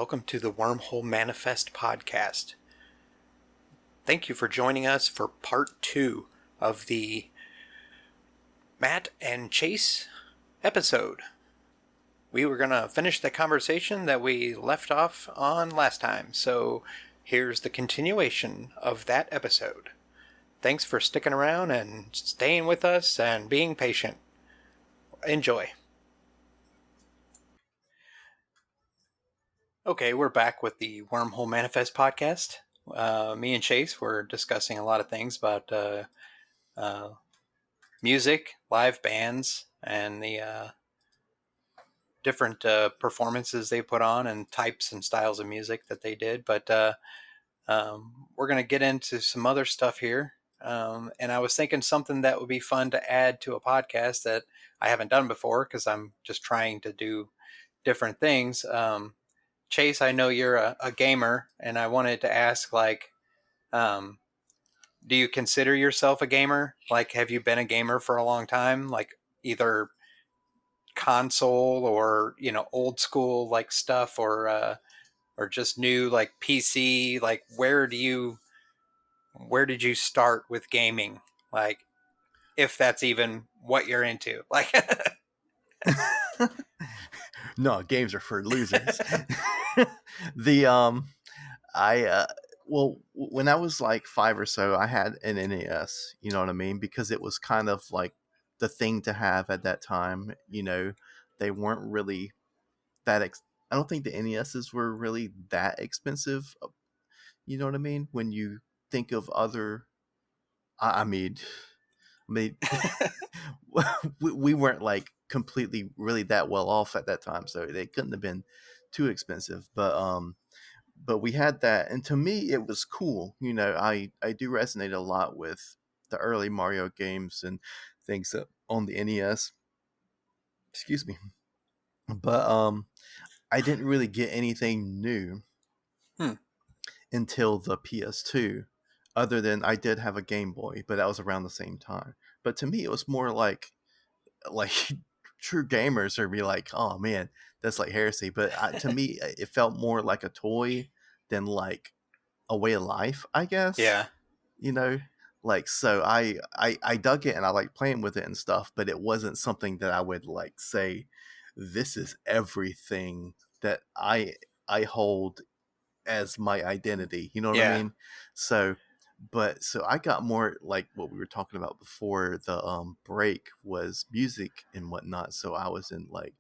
Welcome to the Wormhole Manifest podcast. Thank you for joining us for part 2 of the Matt and Chase episode. We were going to finish the conversation that we left off on last time, so here's the continuation of that episode. Thanks for sticking around and staying with us and being patient. Enjoy. Okay, we're back with the Wormhole Manifest podcast. Me and Chase were discussing a lot of things about music, live bands, and the different performances they put on and types and styles of music that they did. But we're going to get into some other stuff here. And I was thinking something that would be fun to add to a podcast that I haven't done before because I'm just trying to do different things. Chase, I know you're a gamer, and I wanted to ask, do you consider yourself a gamer? Like, have you been a gamer for a long time? Like, either console or, old school, like, stuff, or just new, like, PC? Like, where did you start with gaming? Like, if that's even what you're into. Like, No, games are for losers. When I was like 5 or so, I had an NES, you know what I mean? Because it was kind of like the thing to have at that time. They weren't really that I don't think the NESs were really that expensive. You know what I mean? When you think of other, I mean, we weren't like completely really that well off at that time, so they couldn't have been too expensive. But we had that, and to me it was cool. I do resonate a lot with the early Mario games and things on the NES. Excuse me. But I didn't really get anything new until the PS2, other than I did have a Game Boy, but that was around the same time. But to me it was more like true gamers would be like, oh man, that's like heresy. But to me, it felt more like a toy than like a way of life, I guess. yeah. So I dug it and I like playing with it and stuff, but it wasn't something that I would like say, this is everything that I hold as my identity. You know what I mean? So I got more like what we were talking about before the break was music and whatnot. So I was in like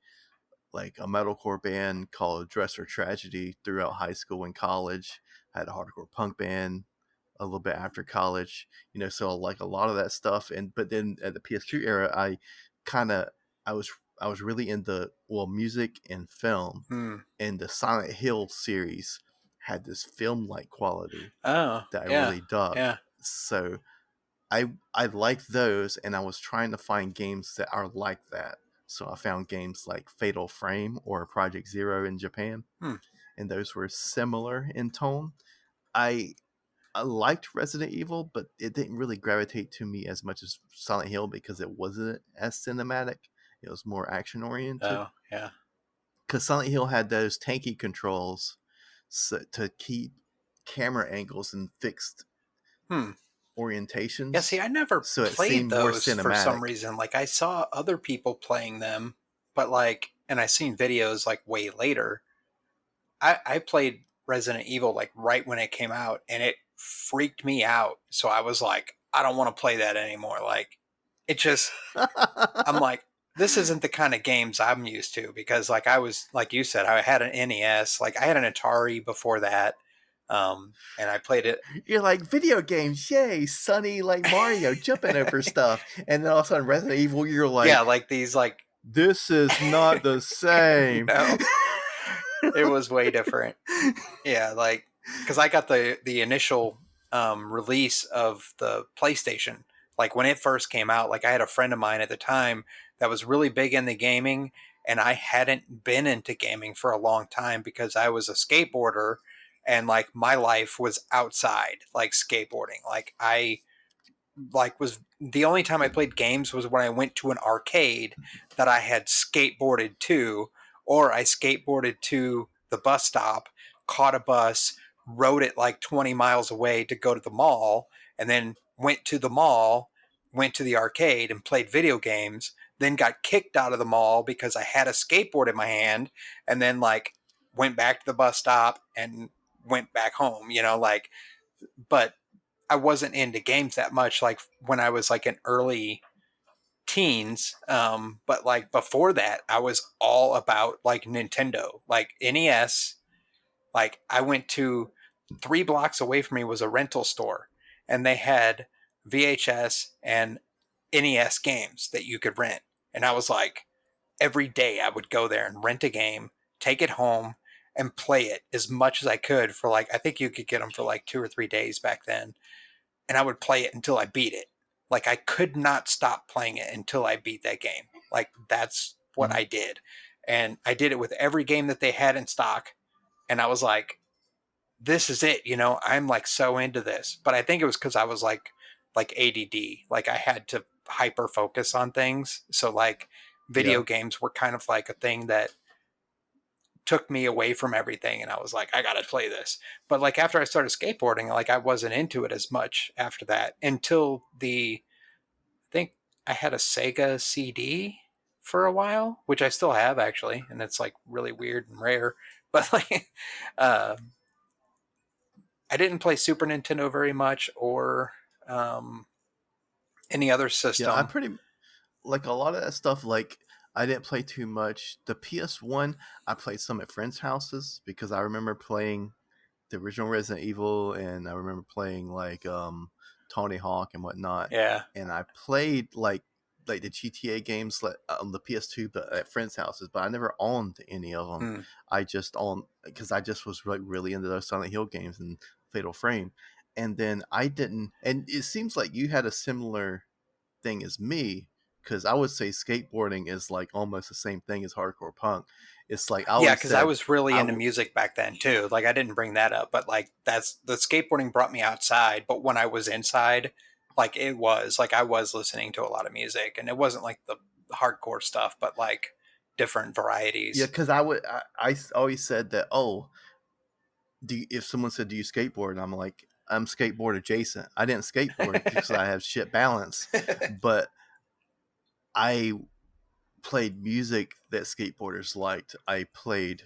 a metalcore band called Dress for Tragedy throughout high school and college. I had a hardcore punk band a little bit after college, so like a lot of that stuff. But then at the PS2 era, I was really into music and film, and the Silent Hill series had this film-like quality that I really dug. Yeah. So I liked those, and I was trying to find games that are like that. So I found games like Fatal Frame or Project Zero in Japan, and those were similar in tone. I liked Resident Evil, but it didn't really gravitate to me as much as Silent Hill because it wasn't as cinematic. It was more action oriented. Oh, yeah. Because Silent Hill had those tanky controls to keep camera angles and fixed orientations. Yeah, see, I never played those for some reason. Like, I saw other people playing them, but and I seen videos like way later. I played Resident Evil like right when it came out, and it freaked me out. So I was like, I don't want to play that anymore. Like, it just, I'm like, this isn't the kind of games I'm used to, because like I was, like you said, I had an NES, like I had an Atari before that. And I played it. You're like, video games, yay, sunny like Mario jumping over stuff. And then all of a sudden Resident Evil, you're like, yeah, like these, like, this is not the same. No, it was way different. Yeah, like, because I got the initial release of the PlayStation. Like when it first came out, like I had a friend of mine at the time that was really big into gaming, and I hadn't been into gaming for a long time because I was a skateboarder, and like my life was outside, like skateboarding. Like I was the only time I played games was when I went to an arcade that I had skateboarded to, or I skateboarded to the bus stop, caught a bus, rode it like 20 miles away to go to the mall, and then went to the mall, went to the arcade and played video games, then got kicked out of the mall because I had a skateboard in my hand, and then like went back to the bus stop and went back home, like, but I wasn't into games that much like when I was like in early teens. But like before that, I was all about like Nintendo, like NES. Like I went to 3 blocks away from me was a rental store, and they had VHS and NES games that you could rent. And I was like, every day I would go there and rent a game, take it home, and play it as much as I could for like, I think you could get them for like 2 or 3 days back then. And I would play it until I beat it. Like I could not stop playing it until I beat that game. Like that's what I did. And I did it with every game that they had in stock. And I was like, this is it, I'm like so into this. But I think it was because I was like ADD. Like I had to hyper focus on things. So like video games were kind of like a thing that took me away from everything, and I was like, I gotta play this. But like after I started skateboarding, like I wasn't into it as much after that until I think I had a Sega CD for a while, which I still have actually, and it's like really weird and rare. But like uh, I didn't play Super Nintendo very much, or any other Yeah, I'm system. pretty like a lot of that stuff. Like I didn't play too much. The PS1, I played some at friends' houses because I remember playing the original Resident Evil, and I remember playing like Tony Hawk and whatnot. Yeah. And I played like the GTA games on the PS2, but at friends' houses. But I never owned any of them. Hmm. I just owned because I just was like really into those Silent Hill games and Fatal Frame. And then I didn't. And it seems like you had a similar thing as me, because I would say skateboarding is like almost the same thing as hardcore punk. It's like I Yeah, always because I said, was really into I music back then too. Like I didn't bring that up, but like that's the skateboarding brought me outside. But when I was inside, like it was like I was listening to a lot of music, and it wasn't like the hardcore stuff, but like different yeah, varieties. because I always said that, oh, if someone said, do you skateboard? And I'm like, I'm skateboard adjacent. I didn't skateboard because I have shit balance, but I played music that skateboarders liked. I did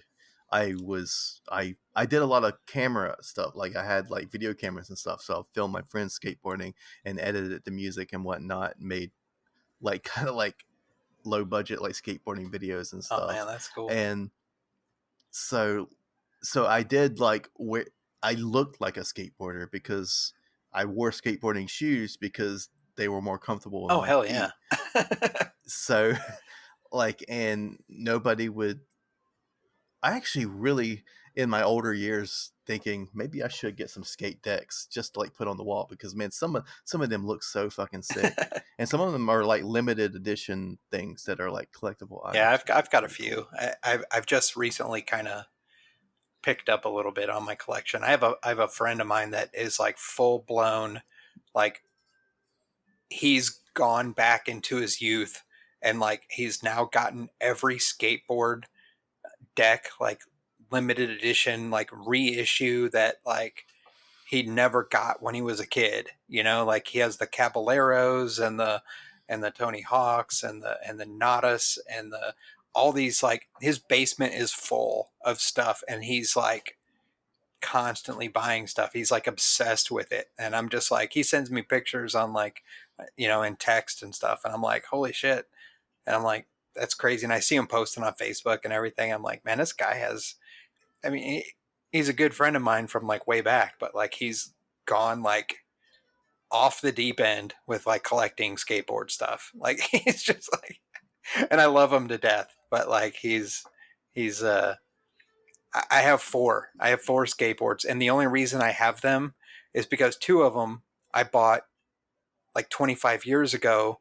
a lot of camera stuff. Like I had like video cameras and stuff. So I filmed my friends skateboarding and edited the music and whatnot, and made like kind of like low budget like skateboarding videos and Oh man, stuff. that's cool. And so I did like where I looked like a skateboarder because I wore skateboarding shoes because they were more comfortable on Oh my hell yeah. feet. So like, and nobody would. I actually really, in my older years, thinking maybe I should get some skate decks just to like put on the wall, because man, some of them look so fucking sick, and some of them are like limited edition things that are like collectible Yeah, items, which I've is got a pretty cool. few. I've just recently kind of picked up a little bit on my collection. I have a friend of mine that is like full blown, like he's gone back into his youth, and like he's now gotten every skateboard deck, like limited edition, like reissue that like he never got when he was a kid. Like he has the Caballeros and the Tony Hawks and the Nadas and the all these, like his basement is full of stuff, and he's like constantly buying stuff. He's like obsessed with it. And I'm just like, he sends me pictures on like, in text and stuff. And I'm like, holy shit. And I'm like, that's crazy. And I see him posting on Facebook and everything. I'm like, man, this guy I mean, he's a good friend of mine from like way back, but like he's gone like off the deep end with like collecting skateboard stuff. Like he's just like, and I love him to death, but like he's I have four. I have four skateboards, and the only reason I have them is because two of them I bought like 25 years ago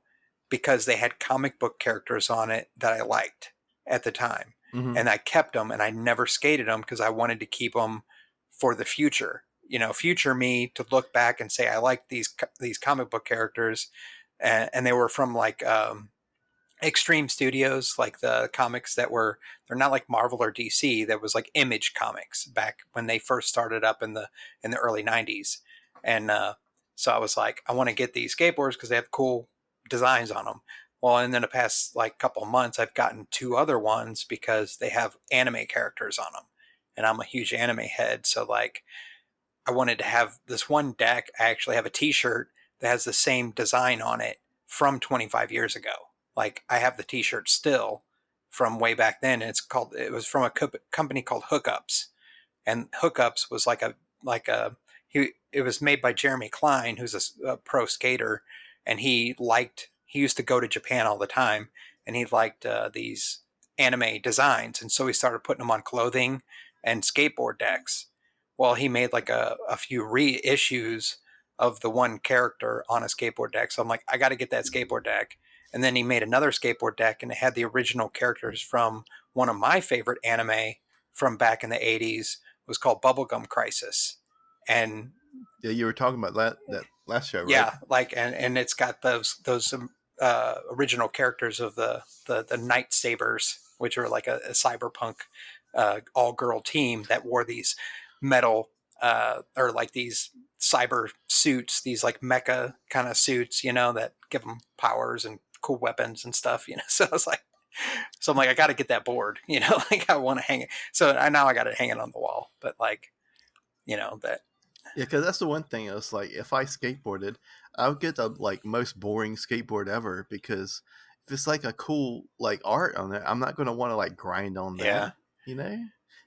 because they had comic book characters on it that I liked at the time. Mm-hmm. And I kept them, and I never skated them because I wanted to keep them for the future. Future me to look back and say I like these comic book characters, and they were from like Extreme Studios, like the comics that were, they're not like Marvel or DC. That was like Image Comics back when they first started up in the early '90s, and so I was like, I want to get these skateboards because they have cool designs on them. Well, and then the past like couple of months, I've gotten two other ones because they have anime characters on them, and I'm a huge anime head, so like I wanted to have this one deck. I actually have a T-shirt that has the same design on it from 25 years ago. Like I have the T-shirt still from way back then, and it was from a company called Hookups, and Hookups was it was made by Jeremy Klein, who's a pro skater, and he used to go to Japan all the time, and he liked these anime designs, and so he started putting them on clothing and skateboard decks. Well, he made like a few reissues of the one character on a skateboard deck, so I'm like, I got to get that skateboard deck. And then he made another skateboard deck, and it had the original characters from one of my favorite anime from back in the 80s. Was called Bubblegum Crisis. And Yeah, you were talking about that last show, right? yeah, like and it's got those original characters of the Night Sabers, which are like a cyberpunk all girl team that wore these metal or like these cyber suits, these like mecha kind of suits, that give them powers and cool weapons and stuff. So I was like, so I'm like, I got to get that board, like I want to hang it. So now I got it hanging on the wall, but like, that. Yeah, because that's the one thing. It's like if I skateboarded, I would get the like most boring skateboard ever because if it's like a cool like art on it, I'm not gonna want to like grind on that. Yeah.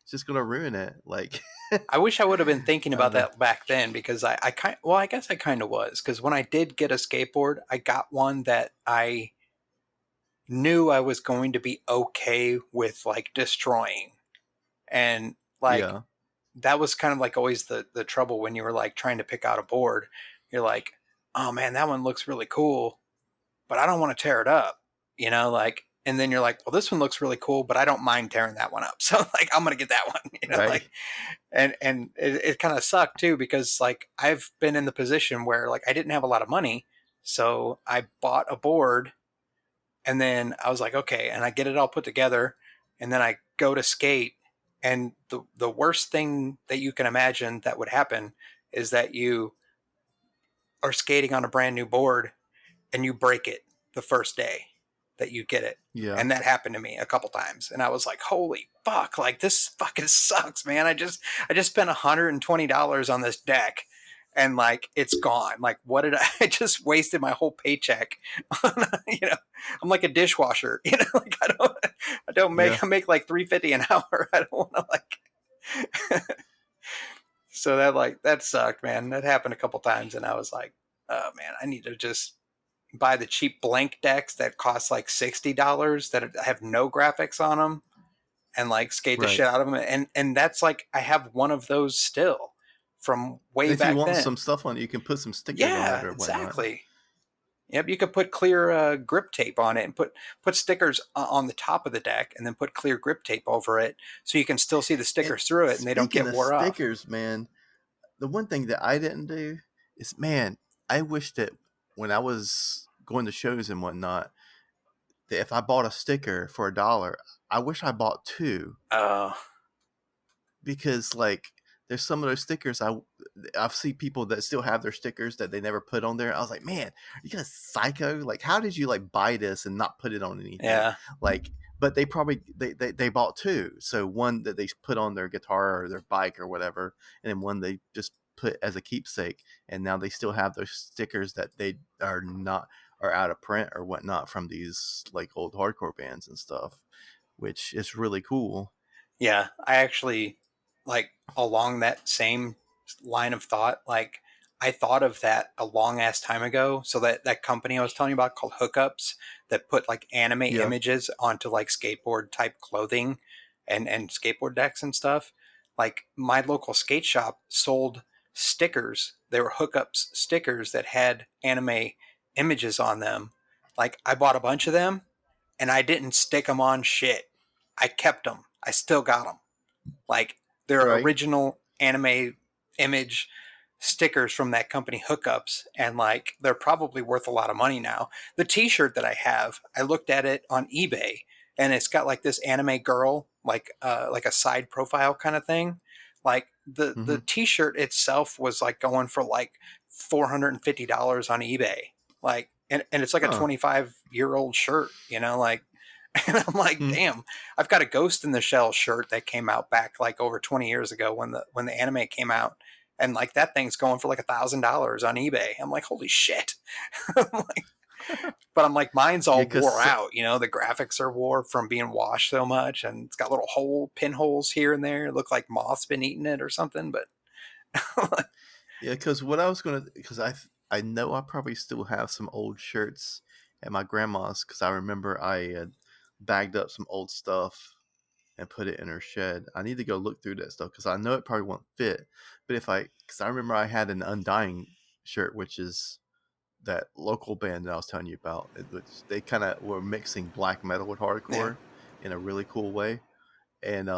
It's just gonna ruin it. Like, I wish I would have been thinking about know. that back then because I guess I kind of was because when I did get a skateboard, I got one that I knew I was going to be okay with like destroying, and like Yeah, that was kind of like always the trouble when you were like trying to pick out a board. You're like, oh man, that one looks really cool, but I don't want to tear it up, like, and then you're like, well, this one looks really cool, but I don't mind tearing that one up. So like, I'm going to get that one, right. like, and it kind of sucked too, because like I've been in the position where like I didn't have a lot of money. So I bought a board and then I was like, okay, and I get it all put together and then I go to skate. And the worst thing that you can imagine that would happen is that you are skating on a brand new board and you break it the first day that you get it. Yeah, And that happened to me a couple times. And I was like, holy fuck, like this fucking sucks, man. I just spent $120 on this deck and like it's gone. Like what did I just wasted my whole paycheck on, I'm like a dishwasher, like I don't yeah, make like $3.50 an hour. I don't want to like so that sucked, man. That happened a couple times and I was like, oh man, I need to just buy the cheap blank decks that cost like $60 that have no graphics on them and like skate the right. shit out of them. And that's like, I have one of those still from And way if you back want then. some stuff on it, you can put some stickers on it Yeah, or whatnot. exactly. Yep, you could put clear grip tape on it and put stickers on the top of the deck and then put clear grip tape over it so you can still see the And stickers through it and they don't speaking get of wore off. stickers, man, the one thing that I didn't do is, man, I wish that when I was going to shows and whatnot, that if I bought a sticker for $1, I wish I bought two Uh, because like there's some of those stickers I've seen people that still have their stickers that they never put on there. I was like, man, are you guys psycho? Like, how did you like buy this and not put it on anything? yeah. Like, but they probably they bought two, so one that they put on their guitar or their bike or whatever, and then one they just put as a keepsake, and now they still have those stickers that they are not are out of print or whatnot from these like old hardcore bands and stuff, which is really cool. Yeah, I actually like along that same line of thought. Like I thought of that a long ass time ago. So that company I was telling you about called Hookups that put like anime Yeah, images onto like skateboard type clothing and skateboard decks and stuff. Like my local skate shop sold stickers. They were Hookups stickers that had anime images on them. Like I bought a bunch of them and I didn't stick them on shit. I kept them. I still got them. Like their right. original anime image. stickers from that company hookups, and like they're probably worth a lot of money now. The t-shirt that I have, I looked at it on eBay, and it's got like this anime girl, like a side profile kind of thing. Like the Mm-hmm. t-shirt itself was like going for like $450 on eBay. Like, and it's like a Huh. 25-year-old shirt, you know, like, and I'm like, Hmm. damn, I've got a Ghost in the Shell shirt that came out back like over 20 years ago when the anime came out. And like that thing's going for like $1,000 on eBay. I'm like, holy shit. I'm like, but I'm like, mine's Yeah, all wore because out. You know, the graphics are wore from being washed so much, and it's got little pinholes here and there. It look like moths been eating it or something. But yeah, because what I was gonna, because I know I probably still have some old shirts at my grandma's, because I remember I had bagged up some old stuff and put it in her shed. I need to go look through that stuff because I know it probably won't fit. But because I remember I had an Undying shirt, which is that local band that I was telling you about. Which they kind of were mixing black metal with yeah, hardcore in a really cool way, and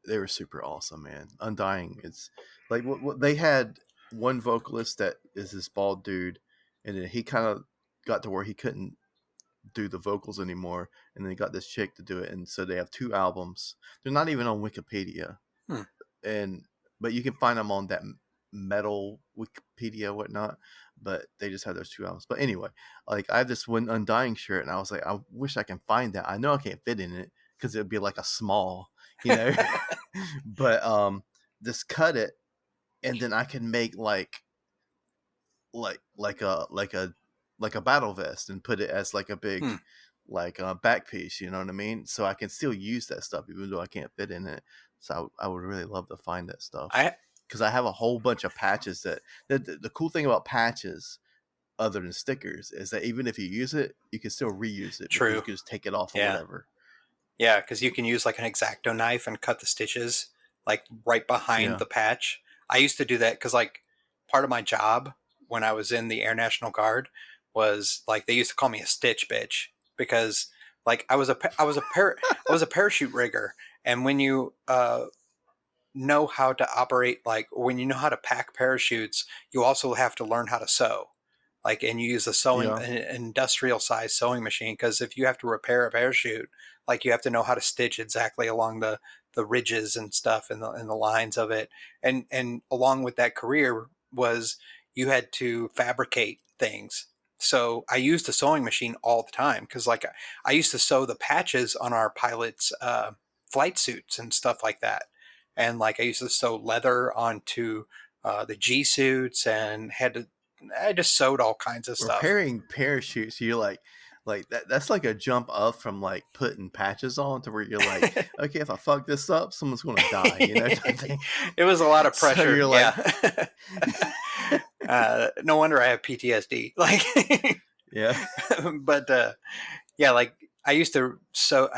they were super awesome, man. Undying, it's like what they had one vocalist that is this bald dude, and then he kind of got to where he couldn't do the vocals anymore, and then they got this chick to do it, and so they have 2 albums. They're not even on Wikipedia, hmm. and but you can find them on that metal Wikipedia whatnot. But they just have those 2 albums. But anyway, like I have this one Undying shirt, and I was like, I wish I can find that. I know I can't fit in it because it'd be like a small, you know. But just cut it, and then I can make like a battle vest and put it as like a big Hmm. like back piece, you know what I mean? So I can still use that stuff even though I can't fit in it. So I would really love to find that stuff I because I have a whole bunch of patches that the cool thing about patches other than stickers is that even if you use it, you can still reuse it because you true. can just take it off or Yeah. whatever. Yeah, because you can use like an X-Acto knife and cut the stitches like right behind Yeah. the patch. I used to do that because like part of my job when I was in the Air National Guard was like they used to call me a stitch bitch because like I was a parachute rigger, and when you know how to operate, like when you know how to pack parachutes, you also have to learn how to sew, like, and you use Yeah. an industrial size sewing machine, because if you have to repair a parachute, like you have to know how to stitch exactly along the ridges and stuff and the lines of it. And along with that career was you had to fabricate things. So I used a sewing machine all the time because like I used to sew the patches on our pilots flight suits and stuff like that. And like I used to sew leather onto the G suits, and I just sewed all kinds of stuff. Repairing parachutes, you're like that's like a jump up from like putting patches on to where you're like, okay, if I fuck this up, someone's gonna die, you know, type thing. It was a lot of So pressure. you're like, Yeah. No wonder I have PTSD. Like, yeah. but yeah, like I used to sew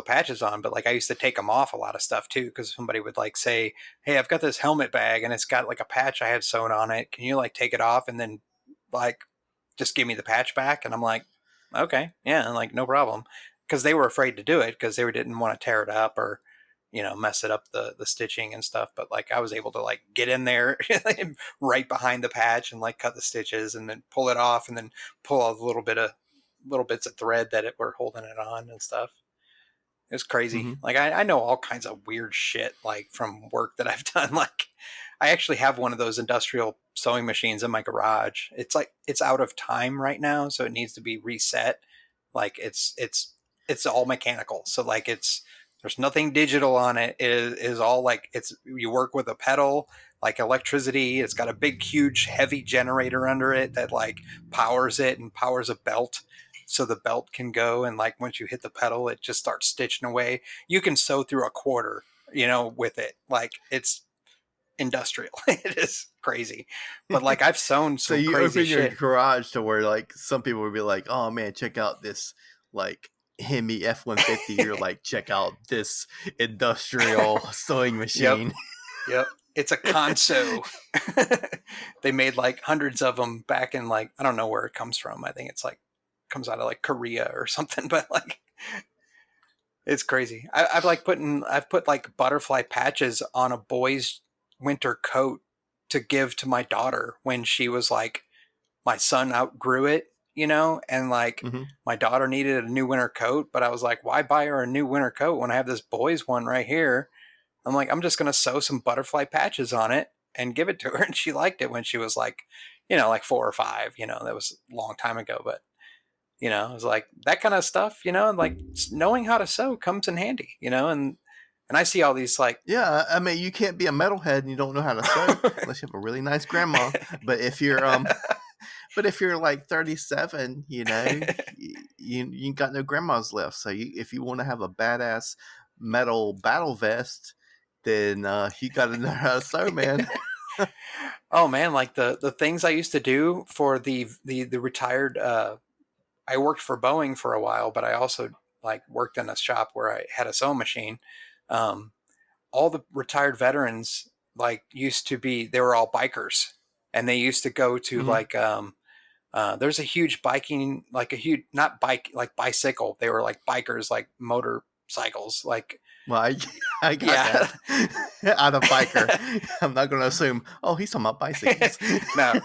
patches on, but like I used to take them off a lot of stuff too, because somebody would like say, "Hey, I've got this helmet bag and it's got like a patch I had sewn on it. Can you like take it off and then like just give me the patch back?" And I'm like, "Okay, yeah," and like no problem, because they were afraid to do it because they didn't want to tear it up or mess it up the stitching and stuff. But like I was able to like get in there right behind the patch and like cut the stitches and then pull it off and then pull a little bits of thread that were holding it on and stuff. It was crazy. Hmm. Like I know all kinds of weird shit like from work that I've done. Like I actually have one of those industrial sewing machines in my garage. It's like it's out of time right now, so it needs to be reset. Like it's all mechanical. So like there's nothing digital on it. It is all like it's you work with a pedal, like electricity. It's got a big, huge, heavy generator under it that like powers it and powers a belt, so the belt can go, and like once you hit the pedal it just starts stitching away. You can sew through a quarter with it. Like it's industrial. It is crazy. But like I've sewn So some you crazy open your shit. garage to where like some people would be like, oh man, check out this like Hemi F-150. You're like, check out this industrial sewing Yep. machine. Yep. It's a Conso. They made like hundreds of them back in like I don't know where it comes from. I think it's like comes out of like Korea or something. But like it's crazy. I've put like butterfly patches on a boy's winter coat to give to my daughter when she was like, my son outgrew it, and like Mm-hmm. my daughter needed a new winter coat, but I was like, why buy her a new winter coat when I have this boy's one right here? I'm like, I'm just going to sew some butterfly patches on it and give it to her. And she liked it when she was like, like 4 or 5, that was a long time ago. But, it was like that kind of stuff, like knowing how to sew comes in handy, and I see all these like, yeah, I mean, you can't be a metalhead and you don't know how to sew unless you have a really nice grandma. But if you're like 37, you got no grandmas left. So if you want to have a badass metal battle vest, then you got to know how to sew, man. oh man, like the things I used to do for the retired, I worked for Boeing for a while, but I also like worked in a shop where I had a sewing machine. Um, all the retired veterans like used to be, they were all bikers, and they used to go to Mm-hmm. like, there's a huge biking, like a huge, not bike, like bicycle. They were like bikers, like motorcycles, like, Well, I got yeah. that out of biker. I'm not going to assume, oh, he's talking about bicycles. No.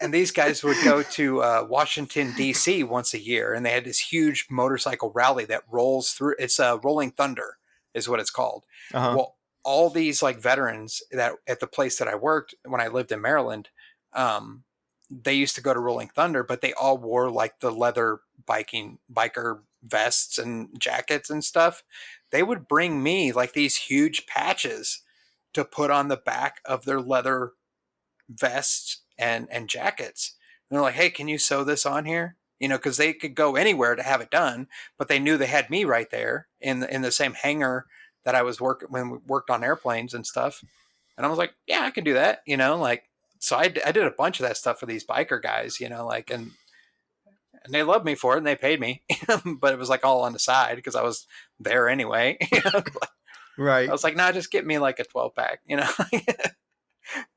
And these guys would go to Washington, D.C. once a year, and they had this huge motorcycle rally that rolls through. It's Rolling Thunder is what it's called. Uh-huh. Well, all these like veterans that at the place that I worked when I lived in Maryland, they used to go to Rolling Thunder, but they all wore like the leather biker vests and jackets and stuff. They would bring me like these huge patches to put on the back of their leather vests and jackets. And they're like, hey, can you sew this on here? Because they could go anywhere to have it done, but they knew they had me right there in the same hangar that I was working when we worked on airplanes and stuff. And I was like, yeah, I can do that. Like, so I did a bunch of that stuff for these biker guys, like, and they loved me for it and they paid me, but it was like all on the side because I was there anyway. Right. I was like, nah, just get me like a 12-pack,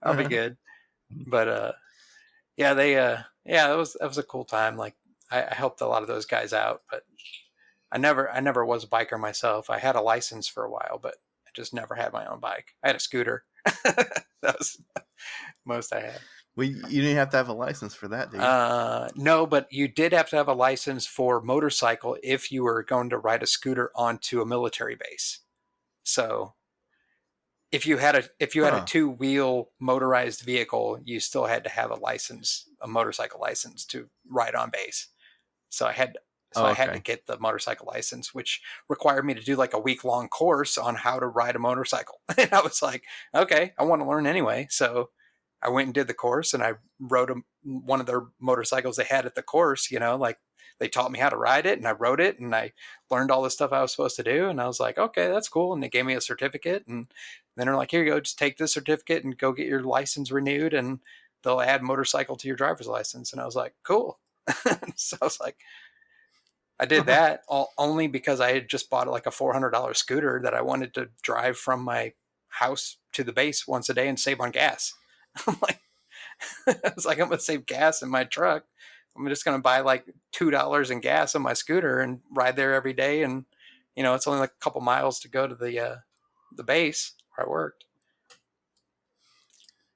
I'll be good. But yeah, yeah, that was a cool time. Like I helped a lot of those guys out, but I never was a biker myself. I had a license for a while, but I just never had my own bike. I had a scooter. That was most I had. Well, you didn't have to have a license for that, did you? No, but you did have to have a license for motorcycle if you were going to ride a scooter onto a military base. So if you had a 2-wheel motorized vehicle, you still had to have a motorcycle license to ride on base. So I had to get the motorcycle license, which required me to do like a week-long course on how to ride a motorcycle. And I was like, okay, I want to learn anyway. So I went and did the course, and I rode one of their motorcycles they had at the course, like they taught me how to ride it, and I rode it, and I learned all the stuff I was supposed to do. And I was like, okay, that's cool. And they gave me a certificate, and then they're like, here you go, just take this certificate and go get your license renewed, and they'll add motorcycle to your driver's license. And I was like, cool. So I was like, I did that only because I had just bought like a $400 scooter that I wanted to drive from my house to the base once a day and save on gas. I'm like, I was like, I'm going to save gas in my truck. I'm just going to buy like $2 in gas on my scooter and ride there every day. And, it's only like a couple miles to go to the base where I worked.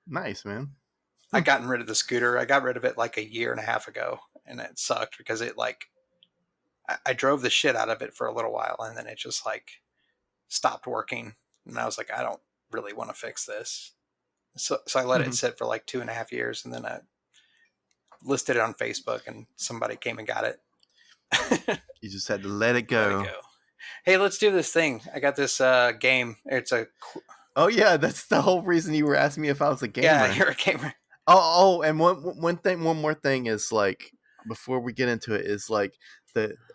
Nice, man. I gotten rid of the scooter. I got rid of it like a year and a half ago, and it sucked because it like, I drove the shit out of it for a little while, and then it just like stopped working. And I was like, I don't really want to fix this. So I let it sit for like 2.5 years, and then I listed it on Facebook, and somebody came and got it. You just had to let it go. Hey, let's do this thing. I got this game. It's a... Oh yeah, that's the whole reason you were asking me if I was a gamer. Yeah, you're a gamer. Oh, and one more thing is like, before we get into it, is like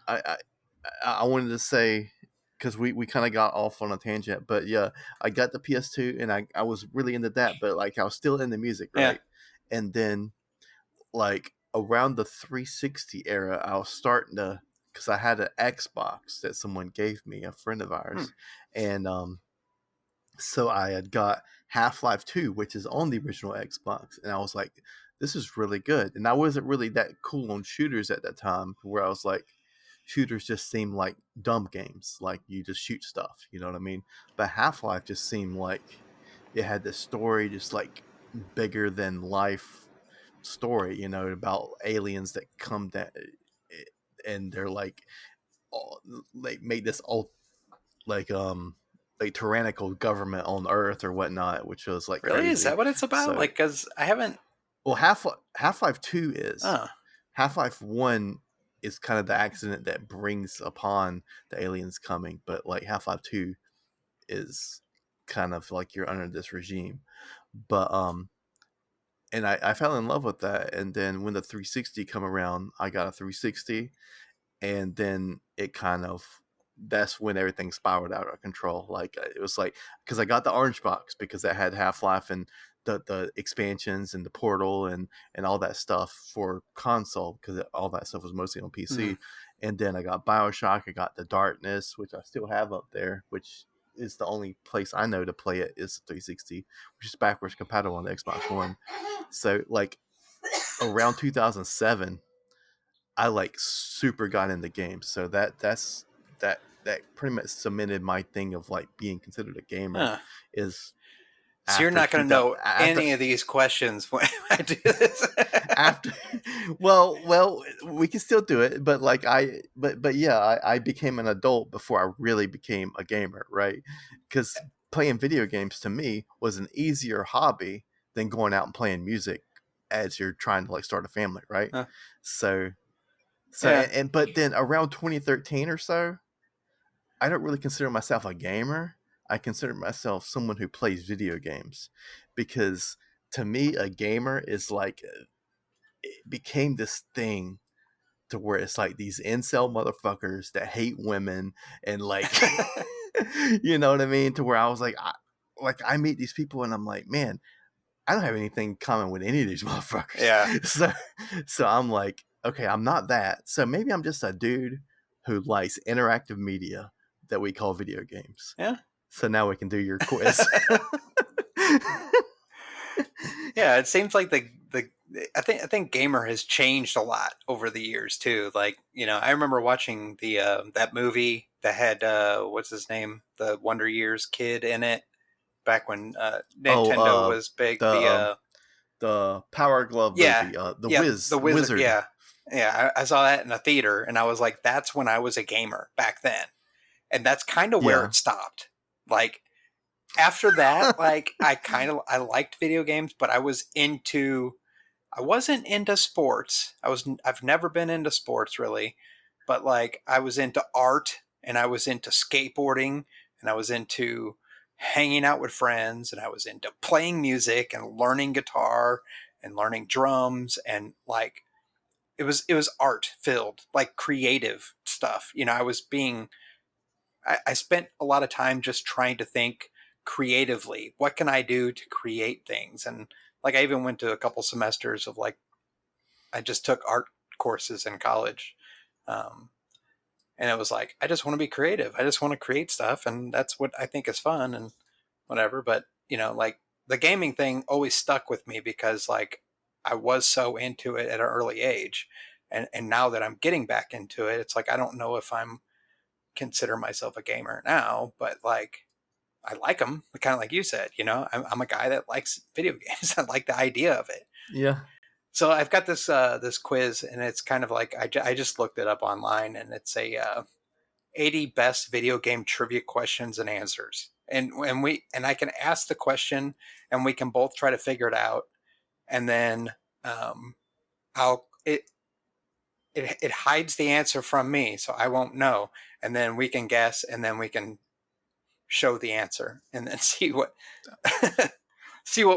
I wanted to say, because we kind of got off on a tangent, but yeah, I got the PS2 and I was really into that, but like I was still into music, right? Yeah. And then like around the 360 era, I was starting to, because I had an Xbox that someone gave me, a friend of ours, and so I had got Half-Life 2, which is on the original Xbox, and I was like, this is really good. And I wasn't really that cool on shooters at that time, where I was like, shooters just seemed like dumb games, like you just shoot stuff, you know what I mean? But Half-Life just seemed like it had this story, just like bigger than life story, you know, about aliens that come down and they're like, like made this old like tyrannical government on Earth or whatnot, which was like Really? Is crazy. that what it's about? So, Like, because I haven't. well, Half Life 2 is. Oh, Half Life 1 is kind of the accident that brings upon the aliens coming, but like Half Life 2 is kind of like you're under this regime. But and I fell in love with that, and then when the 360 come around, I got a 360, and then it kind of, that's when everything spiraled out of control. Like it was like, because I got the orange box because I had Half-Life and the expansions and the Portal and all that stuff for console, because all that stuff was mostly on PC. And then I got BioShock, I got The Darkness, which I still have up there, which is the only place I know to play it is 360, which is backwards compatible on the Xbox One. So like around 2007, I like super got into games. So that pretty much cemented my thing of like being considered a gamer. huh. Is So you're after not going to 2000 know after any of these questions when I do this. after well we can still do it, but like but yeah, I became an adult before I really became a gamer, right? Because playing video games to me was an easier hobby than going out and playing music as you're trying to like start a family, right? Huh. So Yeah. but then around 2013 or so, I don't really consider myself a gamer. I consider myself someone who plays video games, because to me a gamer is like, it became this thing to where it's like these incel motherfuckers that hate women and like you know what I mean, to where I was like, I meet these people and I'm like, man, I don't have anything in common with any of these motherfuckers. Yeah. So I'm like, okay, I'm not that. So maybe I'm just a dude who likes interactive media that we call video games. Yeah. So now we can do your quiz. Yeah. It seems like I think gamer has changed a lot over the years too. Like, I remember watching that movie that had what's his name, the Wonder Years kid in it back when Nintendo Oh, was big. the Power Glove Yeah, movie, the yeah, the Wizard. Wizard. Yeah, yeah. I saw that in a theater, and I was like, "That's when I was a gamer back then," and that's kind of where Yeah. it stopped. Like after that, like I liked video games, but I wasn't into sports. I've never been into sports really, but like I was into art and I was into skateboarding and I was into hanging out with friends and I was into playing music and learning guitar and learning drums and like it was art filled, like creative stuff. I spent a lot of time just trying to think creatively. What can I do to create things? And like I even went to a couple semesters of like I just took art courses in college. Um, and it was like, I just want to be creative. I just want to create stuff. And that's what I think is fun and whatever. But, like the gaming thing always stuck with me because like I was so into it at an early age. And now that I'm getting back into it, it's like, I don't know if I'm consider myself a gamer now, but like, I like them kind of like you said, I'm a guy that likes video games. I like the idea of it. Yeah. So I've got this quiz, and it's kind of like I just looked it up online, and it's a 80 best video game trivia questions and answers. And I can ask the question, and we can both try to figure it out, and then um, I'll it hides the answer from me, so I won't know, and then we can guess, and then we can show the answer, and then see what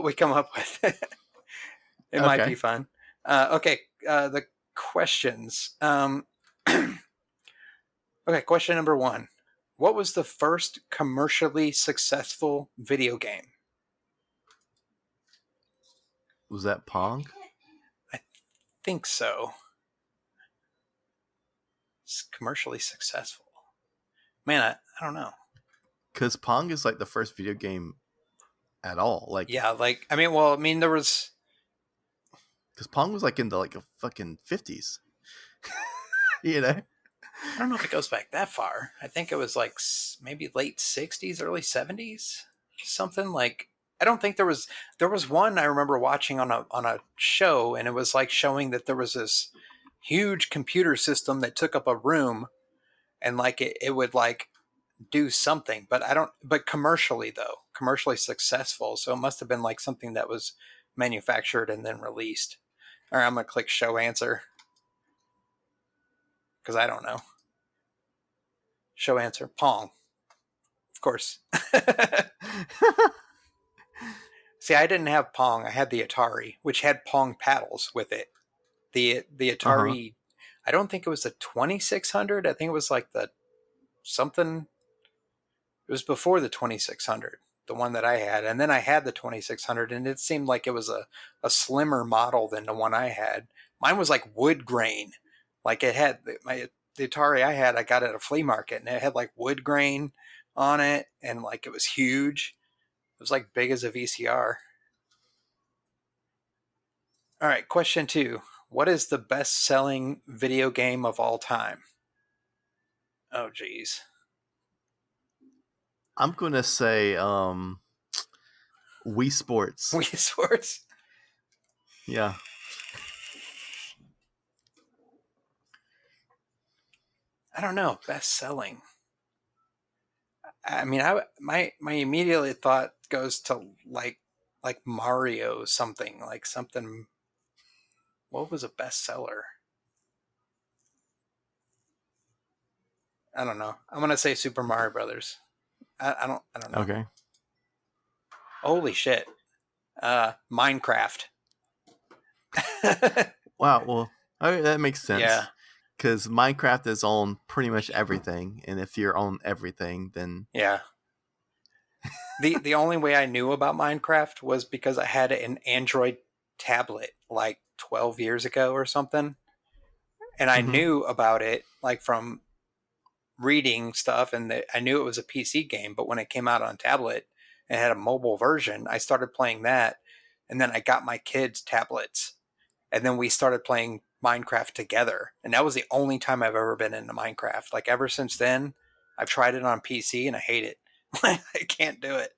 we come up with. It might be Okay. fun. Okay, the questions. Okay, question number 1. What was the first commercially successful video game? Was that Pong? I think so. It's commercially successful. Man, I don't know. Because Pong is like the first video game at all. Like, Yeah, there was. because Pong was like in the like a fucking 50s. You know? I don't know if it goes back that far. I think it was like maybe late 60s, early 70s. Something like. I don't think there was one I remember watching on a show, and it was like showing that there was this huge computer system that took up a room, and like it would like do something, but I don't. But commercially though, commercially successful, so it must have been like something that was manufactured and then released. All right, I'm gonna click show answer because I don't know. Show answer Pong, of course. See, I didn't have Pong. I had the Atari, which had Pong paddles with it. The Atari, I don't think it was the 2600. I think it was like the something. It was before the 2600, the one that I had, and then I had the 2600, and it seemed like it was a slimmer model than the one I had. Mine was like wood grain, like it had the Atari I had. I got at a flea market, and it had like wood grain on it, and like it was huge. It was like big as a VCR. All right, question 2. What is the best-selling video game of all time? Oh, geez. I'm going to say Wii Sports. Wii Sports? Yeah. I don't know. Best-selling. I mean, my immediately thought goes to like Mario something, like something. What was a bestseller? I don't know. I'm gonna say Super Mario Brothers. I don't know. Okay. Holy shit. Minecraft. Wow. Well, that makes sense. Yeah. Because Minecraft is on pretty much everything, and if you're on everything, then yeah. The only way I knew about Minecraft was because I had an Android tablet like 12 years ago or something, and I knew about it like from reading stuff, and I knew it was a PC game. But when it came out on tablet and had a mobile version, I started playing that, and then I got my kids tablets, and then we started playing Minecraft together, and that was the only time I've ever been into Minecraft. Like ever since then, I've tried it on PC and I hate it. I can't do it.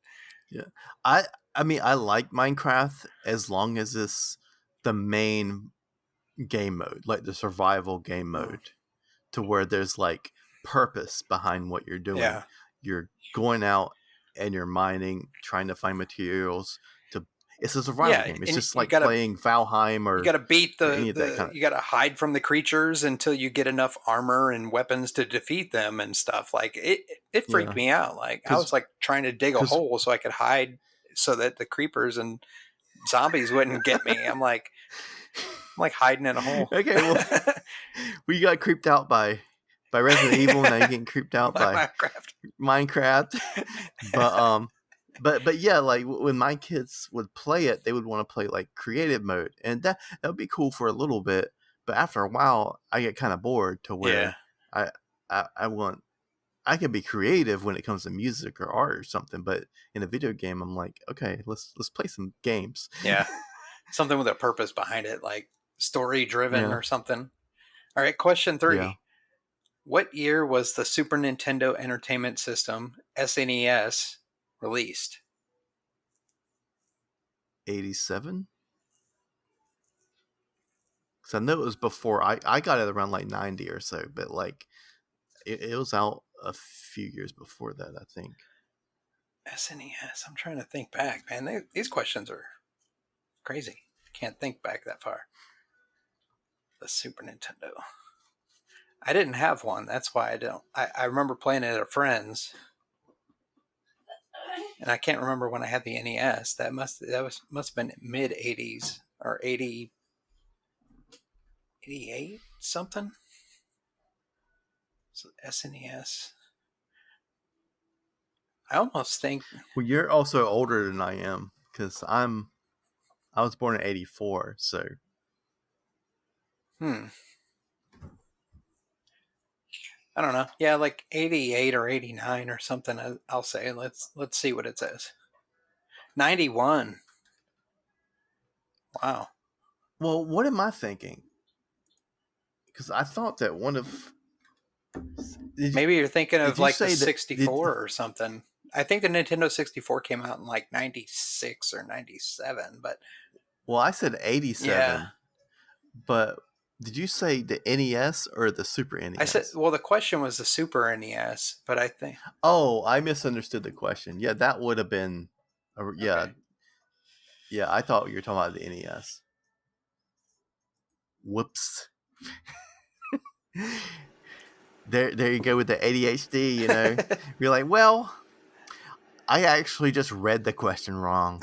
Yeah, I mean, I like Minecraft as long as it's the main game mode, like the survival game mode, to where there's like purpose behind what you're doing. Yeah. You're going out and you're mining, trying to find materials. It's a survival game. It's just like playing Valheim or you got to beat you got to hide from the creatures until you get enough armor and weapons to defeat them and stuff. Like it freaked me out. Like I was like trying to dig a hole so I could hide so that the creepers and zombies wouldn't get me. I'm like hiding in a hole. Okay, well, we got creeped out by Resident Evil. Now you're getting creeped out by Minecraft. But yeah, like when my kids would play it, they would want to play like creative mode, and that would be cool for a little bit. But after a while, I get kind of bored to where I can be creative when it comes to music or art or something. But in a video game, I'm like, okay, let's play some games. Yeah, something with a purpose behind it, like story driven or something. All right, question 3. Yeah. What year was the Super Nintendo Entertainment System (SNES) released? 87. Because I know it was before. I got it around like 90 or so, but like it was out a few years before that, I think. SNES. I'm trying to think back, man. These questions are crazy. Can't think back that far. The Super Nintendo. I didn't have one. That's why I don't. I remember playing it at a friend's. And I can't remember when I had the NES. That must have been mid 80s or 80, 88 something. So SNES. I almost think. Well, you're also older than I am because I was born in 84, so. I don't know. Yeah, like 88 or 89 or something. I'll say. Let's see what it says. 91. Wow. Well, what am I thinking? Because I thought that one of maybe you're thinking of like the 64 or something. I think the Nintendo 64 came out in like 96 or 97, but Well, I said yeah. 87, but did you say the NES or the Super I said, NES? well, the question was the Super NES, but I think, Oh, I misunderstood the question. Yeah, that would have been, yeah, okay. yeah. I thought you were talking about the NES. Whoops. There you go with the ADHD. You're like, well, I actually just read the question wrong.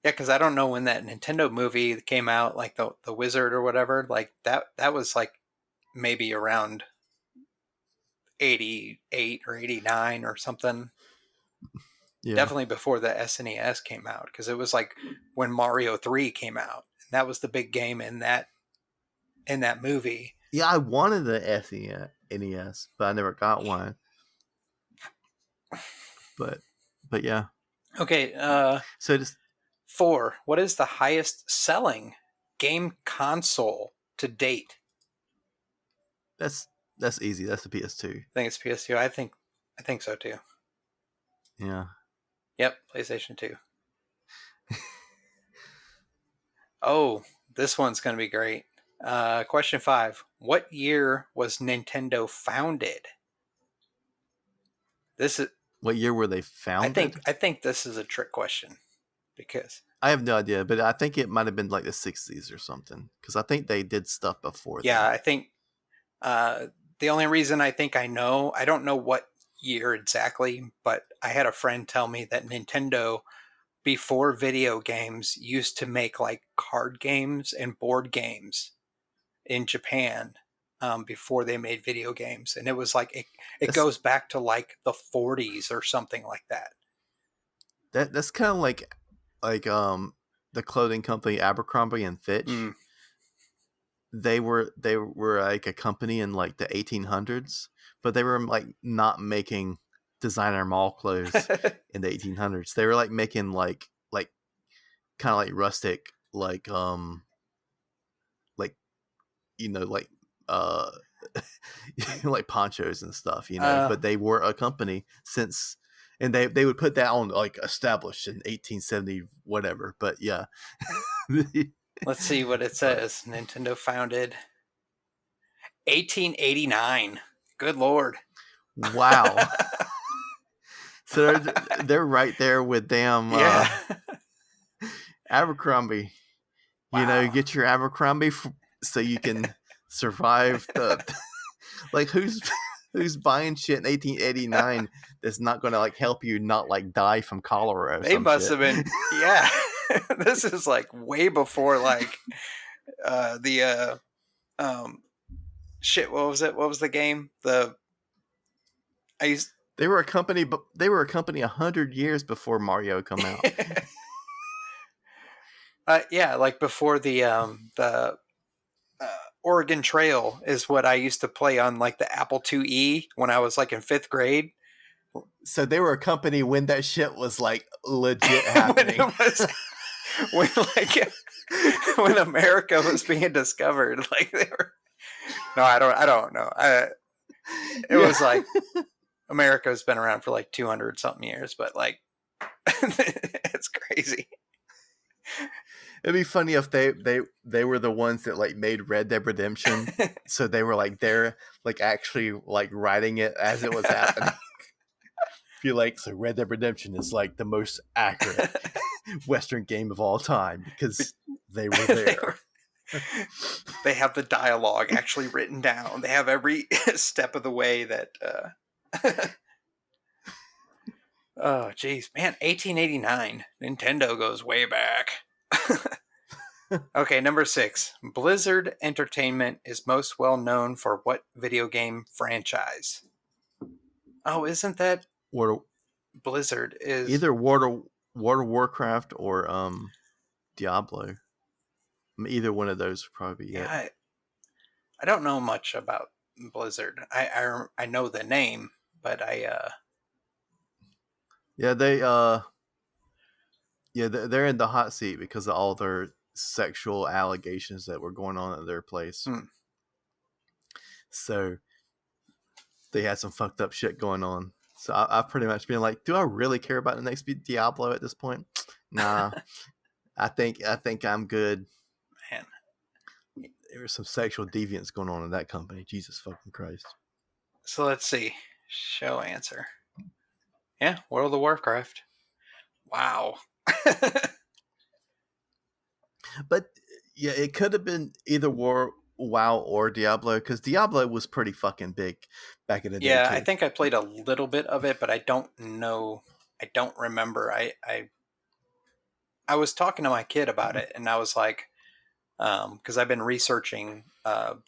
Yeah, because I don't know when that Nintendo movie came out, like the Wizard or whatever, like that was like maybe around 88 or 89 or something. Yeah. Definitely before the SNES came out, because it was like when Mario 3 came out. And that was the big game in that movie. Yeah, I wanted the NES, but I never got one. But yeah. Okay, So just 4. What is the highest selling game console to date? that's easy. That's the PS2. I think it's PS2. I think so too. Yeah. Yep, PlayStation 2. Oh, this one's going to be great. Question 5. What year was Nintendo founded? This is What year were they founded? I think this is a trick question because I have no idea, but I think it might have been like the 60s or something, because I think they did stuff before yeah, then. I think uh, the only reason I think I don't know what year exactly, but I had a friend tell me that Nintendo before video games used to make like card games and board games in Japan, before they made video games, and it was like it That's goes back to like the 40s or something like that. that's kind of like the clothing company Abercrombie and Fitch. Mm. They were like a company in like the 1800s, but they were like not making designer mall clothes in the 1800s. They were like making like kind of like rustic like like uh like ponchos and stuff, uh, but they were a company since, and they would put that on like established in 1870 whatever, but yeah. let's see what it But says. Nintendo founded 1889. Good lord. wow. So they're right there with damn Yeah. Abercrombie. Wow. Get your Abercrombie so you can survive the like who's buying shit in 1889 that's not going to like help you not like die from cholera or They some must shit. have been, yeah. This is like way before like the shit, what was it? What was the game? I used They were a company, but they were a company 100 years before Mario come out. yeah, like before the Oregon Trail is what I used to play on like the Apple IIe when I was like in 5th grade. So they were a company when that shit was like legit when happening. it was when like when America was being discovered, like they were. No, I don't know. It Yeah. was like America's been around for like 200 something years, but like it's crazy. It'd be funny if they were the ones that like made Red Dead Redemption, so they were like they're like actually like writing it as it was happening. Feel like so Red Dead Redemption is like the most accurate Western game of all time because they were there. They have the dialogue actually written down. They have every step of the way that. Oh, geez, man! 1889. Nintendo goes way back. Okay, number 6. Blizzard Entertainment is most well known for what video game franchise? Oh, isn't that Or Blizzard is? either World of Warcraft or Diablo. Either one of those would probably be Yeah, it. I don't know much about Blizzard. I know the name, but Yeah, they're in the hot seat because of all their sexual allegations that were going on at their place. hmm. So they had some fucked up shit going on. So I've pretty much been like, do I really care about the next Diablo at this point? Nah, I think I'm good. Man. There was some sexual deviance going on in that company. Jesus fucking Christ. So let's see. Show answer. Yeah, World of Warcraft. Wow. But yeah, it could have been either WoW or Diablo, because Diablo was pretty fucking big back in the day. Yeah, too. I think I played a little bit of it, but I don't know. I don't remember. I was talking to my kid about it, and I was like, because I've been researching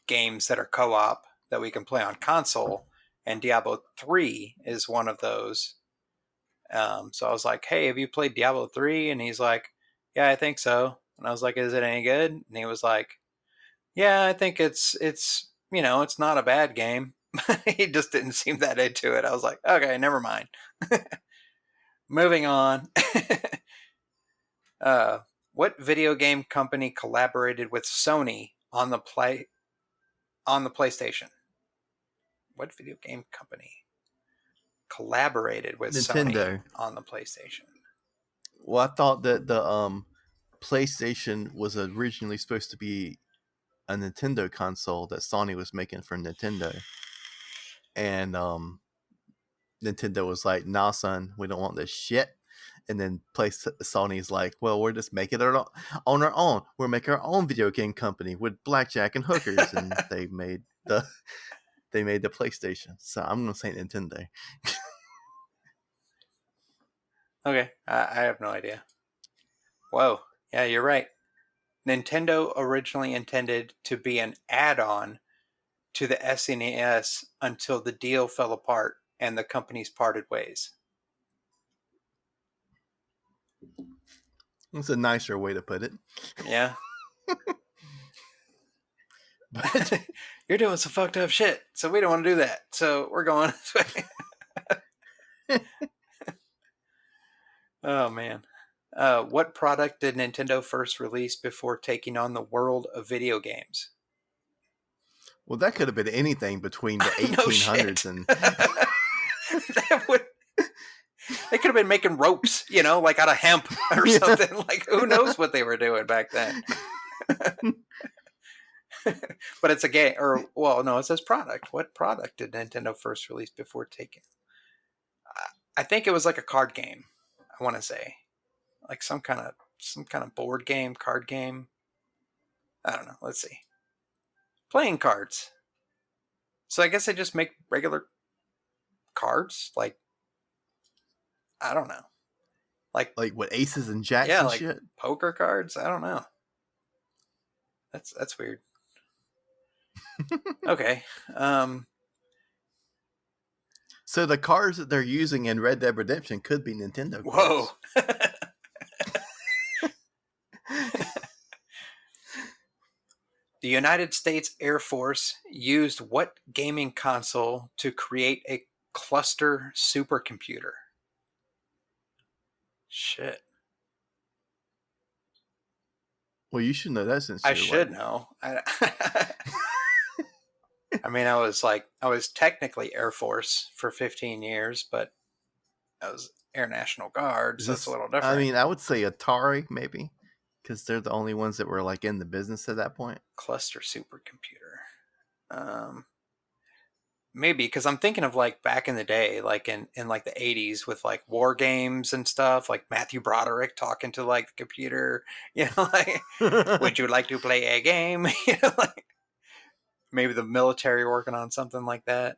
games that are co-op that we can play on console, and Diablo 3 is one of those. So I was like, hey, have you played Diablo 3? And he's like, yeah, I think so. And I was like, is it any good? And he was like, yeah, I think it's it's not a bad game. He just didn't seem that into it. I was like, okay, never mind. Moving on. What video game company collaborated with Sony on the PlayStation? What video game company collaborated with Nintendo. Sony on the PlayStation? Well, I thought that the PlayStation was originally supposed to be a Nintendo console that Sony was making for Nintendo, and Nintendo was like, "Nah, son, we don't want this shit." And then Sony's like, "Well, we're just making it on our own. We're making our own video game company with blackjack and hookers," and they made the PlayStation. So I'm gonna say Nintendo. Okay, I have no idea. Whoa, yeah, you're right. Nintendo originally intended to be an add-on to the SNES until the deal fell apart and the companies parted ways. It's a nicer way to put it. Yeah. But you're doing some fucked up shit, so we don't want to do that. So we're going this way. Oh, man. What product did Nintendo first release before taking on the world of video games? Well, that could have been anything between the 1800s and... They could have been making ropes, like out of hemp or something. Like, who knows what they were doing back then? But it's a game, it says product. What product did Nintendo first release before taking? I think it was like a card game. I want to say, like some kind of board game, card game. I don't know. Let's see. Playing cards. So I guess they just make regular cards, like, I don't know. Like what, aces and jacks and like shit? Poker cards? I don't know. That's weird. Okay. So the cards that they're using in Red Dead Redemption could be Nintendo cards. Whoa. The United States Air Force used what gaming console to create a cluster supercomputer? Shit. Well, you should know that since I should know. I mean, I was technically Air Force for 15 years, but I was Air National Guard, so it's a little different. I mean, I would say Atari, maybe, because they're the only ones that were like in the business at that point. Cluster supercomputer. Maybe, because I'm thinking of like back in the day, like in like the 80s with like war games and stuff, like Matthew Broderick talking to like the computer, like, would you like to play a game? Like maybe the military working on something like that.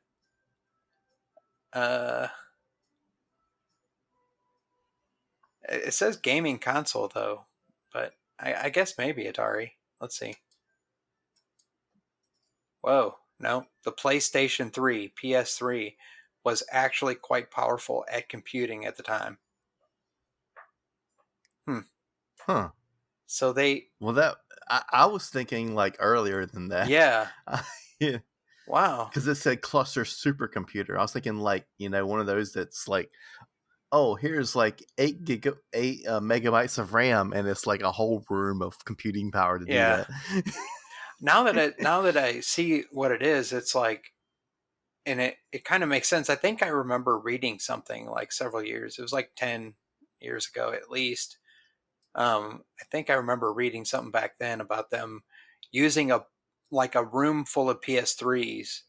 It says gaming console though, but I guess maybe Atari. Let's see. Whoa. No, the PlayStation 3, PS3, was actually quite powerful at computing at the time. Huh. So Well, I was thinking like earlier than that. Yeah. Yeah. Wow. Because it said cluster supercomputer. I was thinking like, one of those that's like, oh, here's like 8 megabytes of RAM, and it's like a whole room of computing power to do that. Now that I see what it is, it's like and it kind of makes sense. I think I remember reading something like several years. It was like 10 years ago at least. I think I remember reading something back then about them using a room full of PS3s,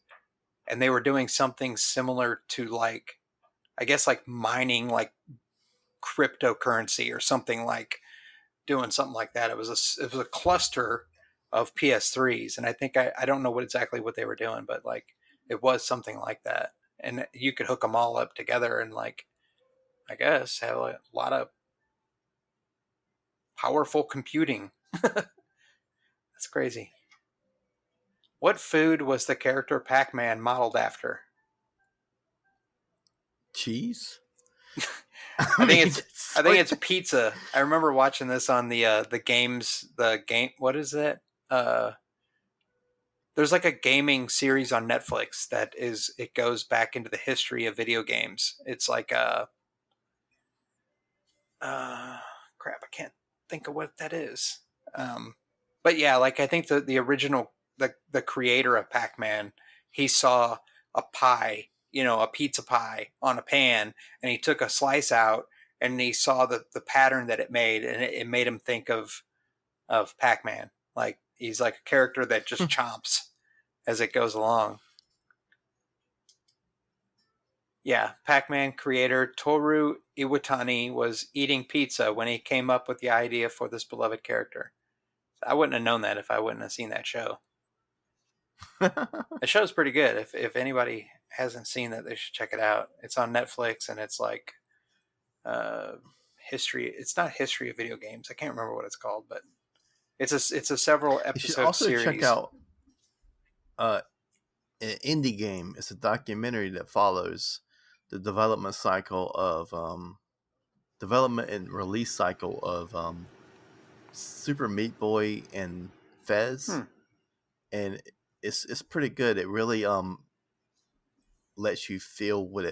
and they were doing something similar to like, I guess, like mining like cryptocurrency or something, like doing something like that. It was a cluster of PS3s, and I think I don't know what exactly what they were doing, but like it was something like that, and you could hook them all up together and like, I guess, have a lot of powerful computing. That's crazy. What food was the character Pac-Man modeled after? Cheese. I think it's I think it's pizza. I remember watching this on the games, the game, what is it? Uh there's like a gaming series on Netflix it goes back into the history of video games. It's like uh crap, I can't think of what that is. But yeah, like I think the original, the creator of Pac-Man, he saw a pie, a pizza pie on a pan, and he took a slice out and he saw the pattern that it made, and it made him think of Pac-Man. Like he's like a character that just chomps as it goes along. Yeah, Pac-Man creator Toru Iwatani was eating pizza when he came up with the idea for this beloved character. I wouldn't have known that if I wouldn't have seen that show. The show's pretty good. If anybody hasn't seen that, they should check it out. It's on Netflix, and it's like history. It's not history of video games. I can't remember what it's called, but it's a several episode series. You should also check out an indie game. It's a documentary that follows the development and release cycle of Super Meat Boy and Fez, and it's pretty good. It really lets you feel what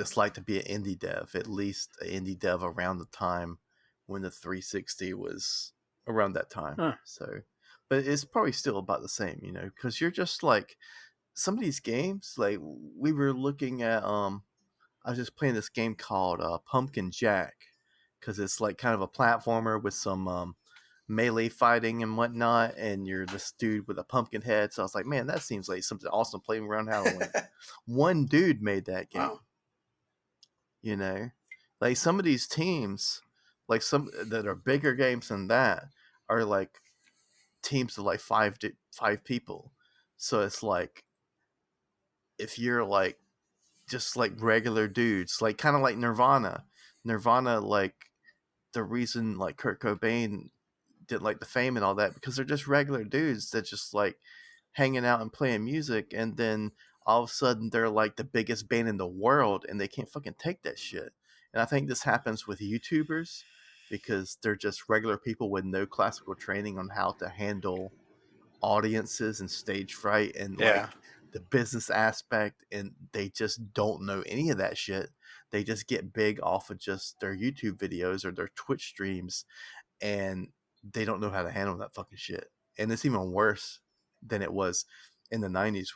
it's like to be an indie dev, at least an indie dev around the time when the 360 was around that time. So, but it's probably still about the same, because you're just like, some of these games, like we were looking at, I was just playing this game called Pumpkin Jack, because it's like kind of a platformer with some melee fighting and whatnot, and you're this dude with a pumpkin head. So I was like, man, that seems like something awesome playing around Halloween. One dude made that game. Wow. Like some of these teams, like some that are bigger games than that, are like teams of like five people. So it's like, if you're like just like regular dudes, like kind of like Nirvana, like the reason like Kurt Cobain did like the fame and all that, because they're just regular dudes that just like hanging out and playing music, and then all of a sudden they're like the biggest band in the world, and they can't fucking take that shit. And I think this happens with YouTubers, because they're just regular people with no classical training on how to handle audiences and stage fright and like the business aspect, and they just don't know any of that shit. They just get big off of just their YouTube videos or their Twitch streams, and they don't know how to handle that fucking shit. And it's even worse than it was in the 90s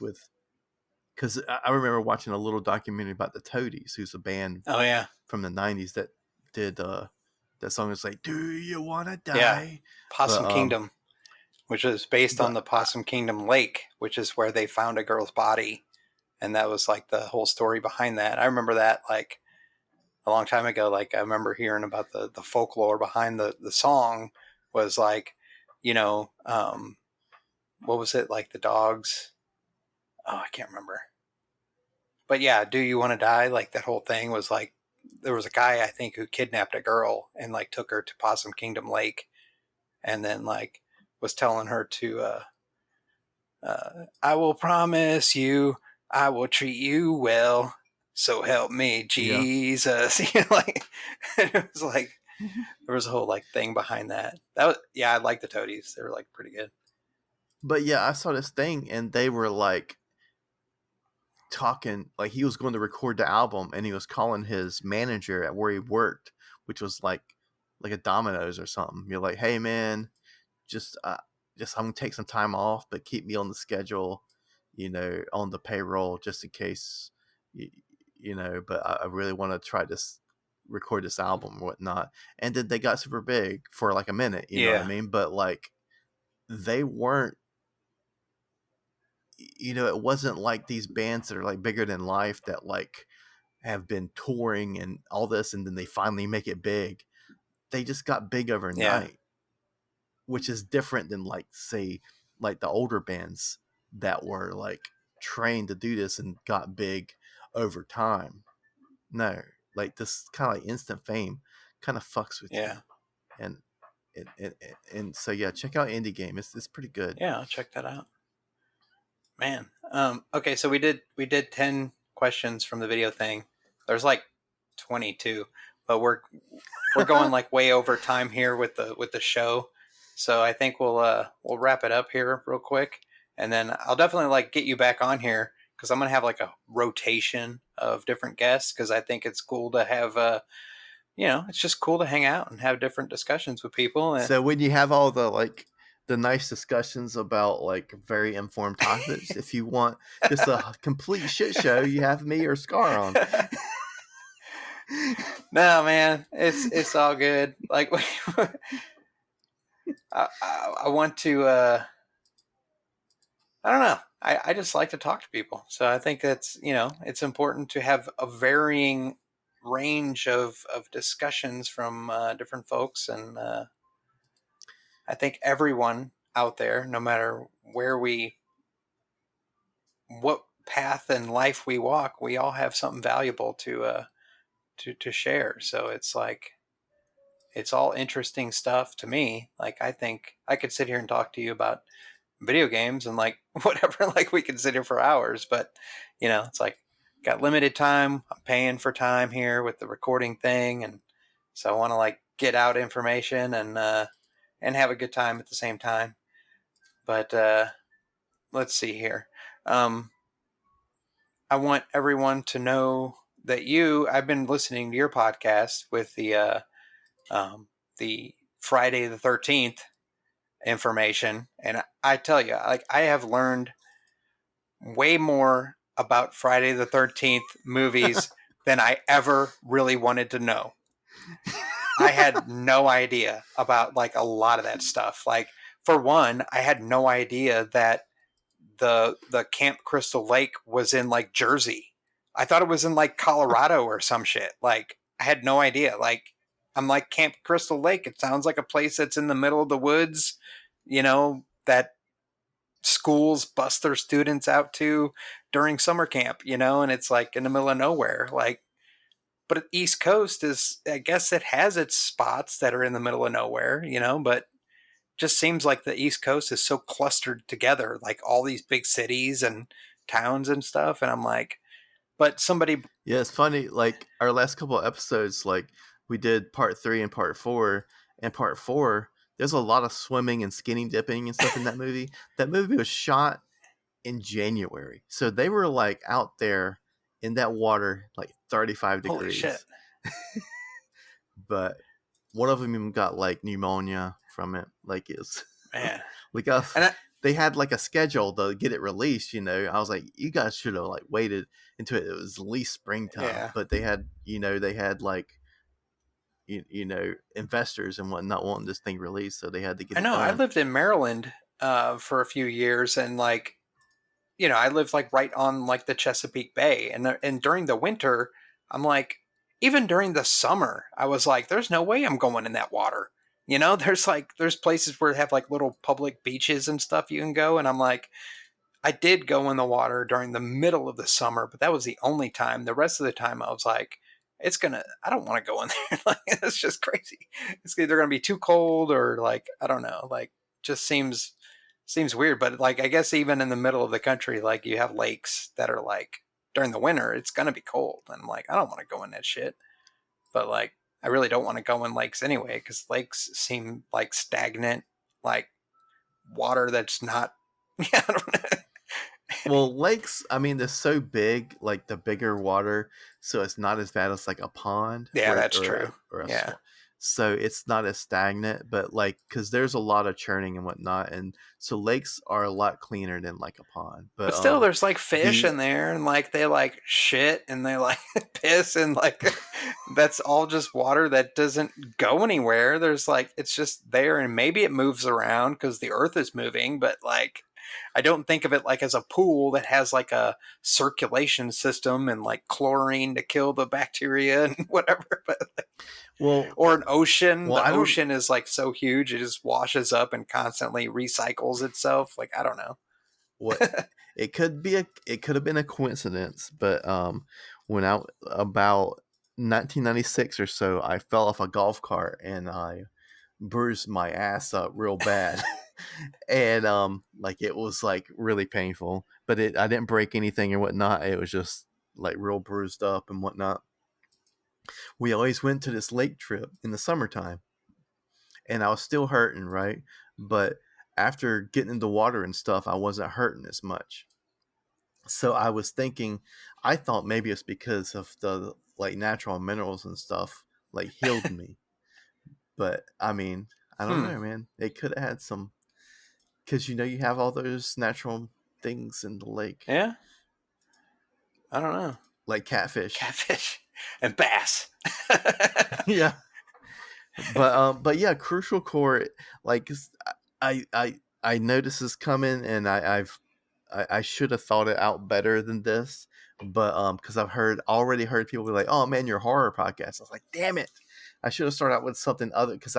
because I remember watching a little documentary about the Toadies, who's a band from the 90s that did that song. Is like, do you want to die? Possum Kingdom, which is based on the Possum Kingdom Lake, which is where they found a girl's body. And that was like the whole story behind that. I remember that like a long time ago. Like I remember hearing about the folklore behind the song was like, what was it? Like the dogs. Oh, I can't remember. But yeah, do you want to die? Like that whole thing was like, there was a guy, I think, who kidnapped a girl and like took her to Possum Kingdom Lake, and then like was telling her to, I will promise you, I will treat you well. So help me, Jesus. Yeah. Like it was like there was a whole like thing behind that. That was, I like the Toadies. They were like pretty good. But yeah, I saw this thing and they were like talking, like he was going to record the album and he was calling his manager at where he worked, which was like a Domino's or something. You're like, hey man, just I'm gonna take some time off, but keep me on the schedule. on the payroll just in case, but I really want to try to record this album or whatnot. And then they got super big for like a minute, you know what I mean? But like, they weren't, it wasn't like these bands that are like bigger than life that like have been touring and all this, and then they finally make it big. They just got big overnight, which is different than like, say, like the older bands that were like trained to do this and got big over time. No, like this kind of like instant fame kind of fucks with you. And so yeah, check out Indie Game. It's pretty good. Yeah, I'll check that out. Man. Okay, so we did 10 questions from the video thing. There's like 22, but we're going like way over time here with the show. So I think we'll wrap it up here real quick, and then I'll definitely like get you back on here because I'm gonna have like a rotation of different guests because I think it's cool to have it's just cool to hang out and have different discussions with people. So when you have all the nice discussions about like very informed topics, if you want just a complete shit show, you have me or Scar on. No, man, it's all good. Like, I want to. I don't know. I just like to talk to people, so I think that's it's important to have a varying range of discussions from different folks, and I think everyone out there, no matter what path in life we walk, we all have something valuable to share. So it's like, it's all interesting stuff to me. Like, I think I could sit here and talk to you about video games and like whatever, like we could sit here for hours, but it's like, got limited time. I'm paying for time here with the recording thing. And so I want to like get out information and have a good time at the same time. But let's see here. I want everyone to know that I've been listening to your podcast with the Friday the 13th information. And I tell you, like, I have learned way more about Friday the 13th movies than I ever really wanted to know. I had no idea about like a lot of that stuff. Like, for one, I had no idea that the Camp Crystal Lake was in like Jersey. I thought it was in like Colorado or some shit. Like, I had no idea. Like, I'm like, Camp Crystal Lake, it sounds like a place that's in the middle of the woods, that schools bust their students out to during summer camp, and it's like in the middle of nowhere. Like, but East Coast is, I guess it has its spots that are in the middle of nowhere, but just seems like the East Coast is so clustered together, like all these big cities and towns and stuff. And I'm like, but somebody. Yeah, it's funny. Like, our last couple of episodes, like we did part 3 and part 4, and part 4, there's a lot of swimming and skinny dipping and stuff in that movie. That movie was shot in January. So they were like out there in that water, like 35 degrees. Holy shit. But one of them even got like pneumonia from it. Like, it's man. They had like a schedule to get it released, I was like, you guys should have like waited until it was at least springtime. Yeah. But they had like investors and whatnot wanting this thing released, so they had to get it done. I lived in Maryland for a few years, and like, I lived like right on like the Chesapeake Bay, and during the winter, I'm like, even during the summer, I was like, there's no way I'm going in that water. There's places where they have like little public beaches and stuff you can go. And I'm like, I did go in the water during the middle of the summer, but that was the only time. The rest of the time I was like, I don't want to go in there. Like, it's just crazy. It's either going to be too cold or like, I don't know, like, just seems weird. But like, I guess even in the middle of the country, like, you have lakes that are like, during the winter, it's going to be cold. And I'm like, I don't want to go in that shit. But like, I really don't want to go in lakes anyway, because lakes seem like stagnant, like water that's not. Yeah, I don't know. Well, lakes, I mean, they're so big, like the bigger water, so it's not as bad as like a pond. Yeah, that's true. Or a yeah. so it's not as stagnant, but like, because there's a lot of churning and whatnot, and so lakes are a lot cleaner than like a pond. But But still, there's like fish the in there, and like they like shit and they like piss, and like that's all just water that doesn't go anywhere. There's like it's just there, and maybe it moves around because the earth is moving, but like I don't think of it like as a pool that has like a circulation system and like chlorine to kill the bacteria and whatever. But like, well, or an ocean, well, the I don't ocean is like so huge it just washes up and constantly recycles itself. Like I don't know. what it could have been a coincidence, but when I about 1996 or so, I fell off a golf cart and I bruised my ass up real bad. And like it was like really painful, but I didn't break anything or whatnot. It was just like real bruised up and whatnot. We always went to this lake trip in the summertime, and I was still hurting, right? But after getting into water and stuff, I wasn't hurting as much. So I was thinking, I thought maybe it's because of the like natural minerals and stuff like healed me. But I mean, I don't Hmm. know, man. It could have had some, because you have all those natural things in the lake, Yeah. I don't know. like catfish. Catfish and bass. Yeah, but yeah, Crucial Core, like I know this is coming, and I should have thought it out better than this, but because I've already heard people be like, "Oh man, your horror podcast." I was like, "Damn it, I should have started out with something other," because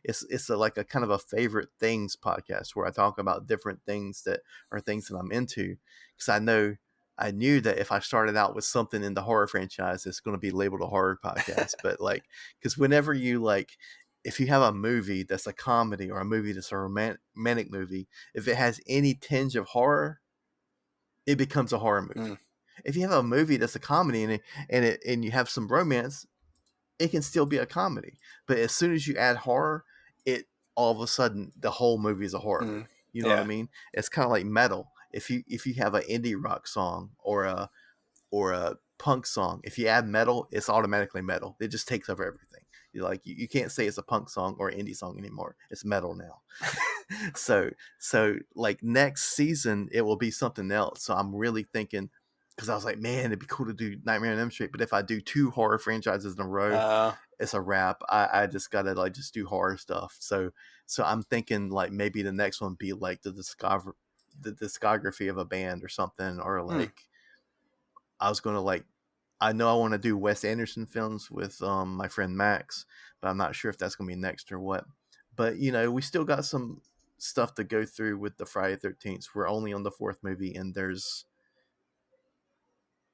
it's like a kind of a favorite things podcast where I talk about different things that are things that I'm into, because I knew that if I started out with something in the horror franchise, it's going to be labeled a horror podcast. But like, because whenever you like, if you have a movie that's a comedy or a movie that's a romantic movie, if it has any tinge of horror, it becomes a horror movie. Mm. If you have a movie that's a comedy and you have some romance, it can still be a comedy. But as soon as you add horror, it all of a sudden the whole movie is a horror movie. You know what I Yeah. mean? It's kind of like metal. If you have an indie rock song or a punk song, if you add metal, it's automatically metal. It just takes over everything. You can't say it's a punk song or an indie song anymore. It's metal now. so like next season it will be something else. So I'm really thinking, because I was like, man, it'd be cool to do Nightmare on Elm Street, but if I do 2 horror franchises in a row, Uh, it's a wrap. I just gotta like just do horror stuff. So I'm thinking like maybe the next one be like the discography of a band or something, or hmm. like I was gonna like, I know I want to do Wes Anderson films with my friend Max, but I'm not sure if that's gonna be next or what. But we still got some stuff to go through with the Friday 13th. We're only on the 4th movie, and there's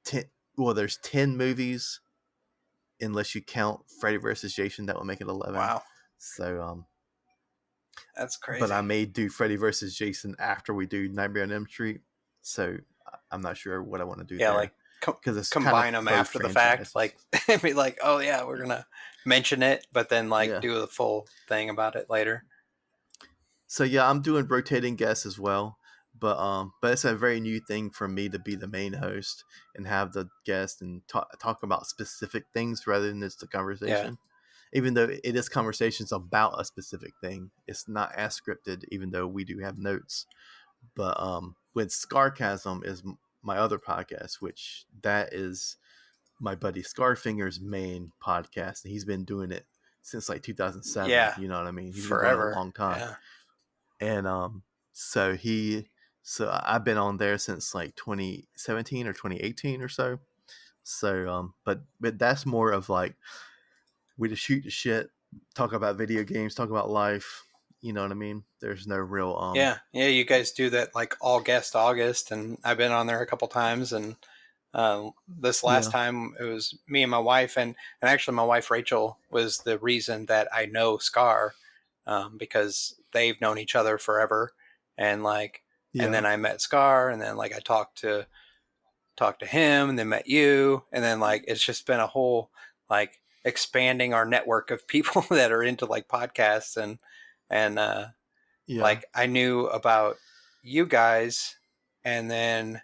10 movies unless you count Freddy versus Jason. That will make it 11. Wow. So That's but I crazy. may do Freddy versus Jason after we do Nightmare on Elm Street. So I'm not sure what I want to do Yeah, like there, because it's kind of combine them both after the fact. franchises. Like be like, oh yeah, we're gonna mention it, but then like Yeah. do the full thing about it later. So yeah, I'm doing rotating guests as well, but it's a very new thing for me to be the main host and have the guest and talk about specific things rather than just the Yeah. conversation. Even though it is conversations about a specific thing, it's not as scripted. Even though we do have notes, but with Scarcasm is my other podcast, which that is my buddy Scarfinger's main podcast, and he's been doing it since like 2007. Yeah. You know what I mean? He's been doing it a Forever. long time. Yeah. And so I've been on there since like 2017 or 2018 or so. So but that's more of like, we just shoot the shit, talk about video games, talk about life. You know what I mean? There's no real Yeah. Yeah. You guys do that like all guest August, and I've been on there a couple times, and this last yeah. time it was me and my wife, and actually my wife Rachel was the reason that I know Scar, because they've known each other forever, and like, and Yeah. then I met Scar, and then like I talked to him, and then met you, and then like it's just been a whole like expanding our network of people that are into like podcasts, and Yeah. like I knew about you guys, and then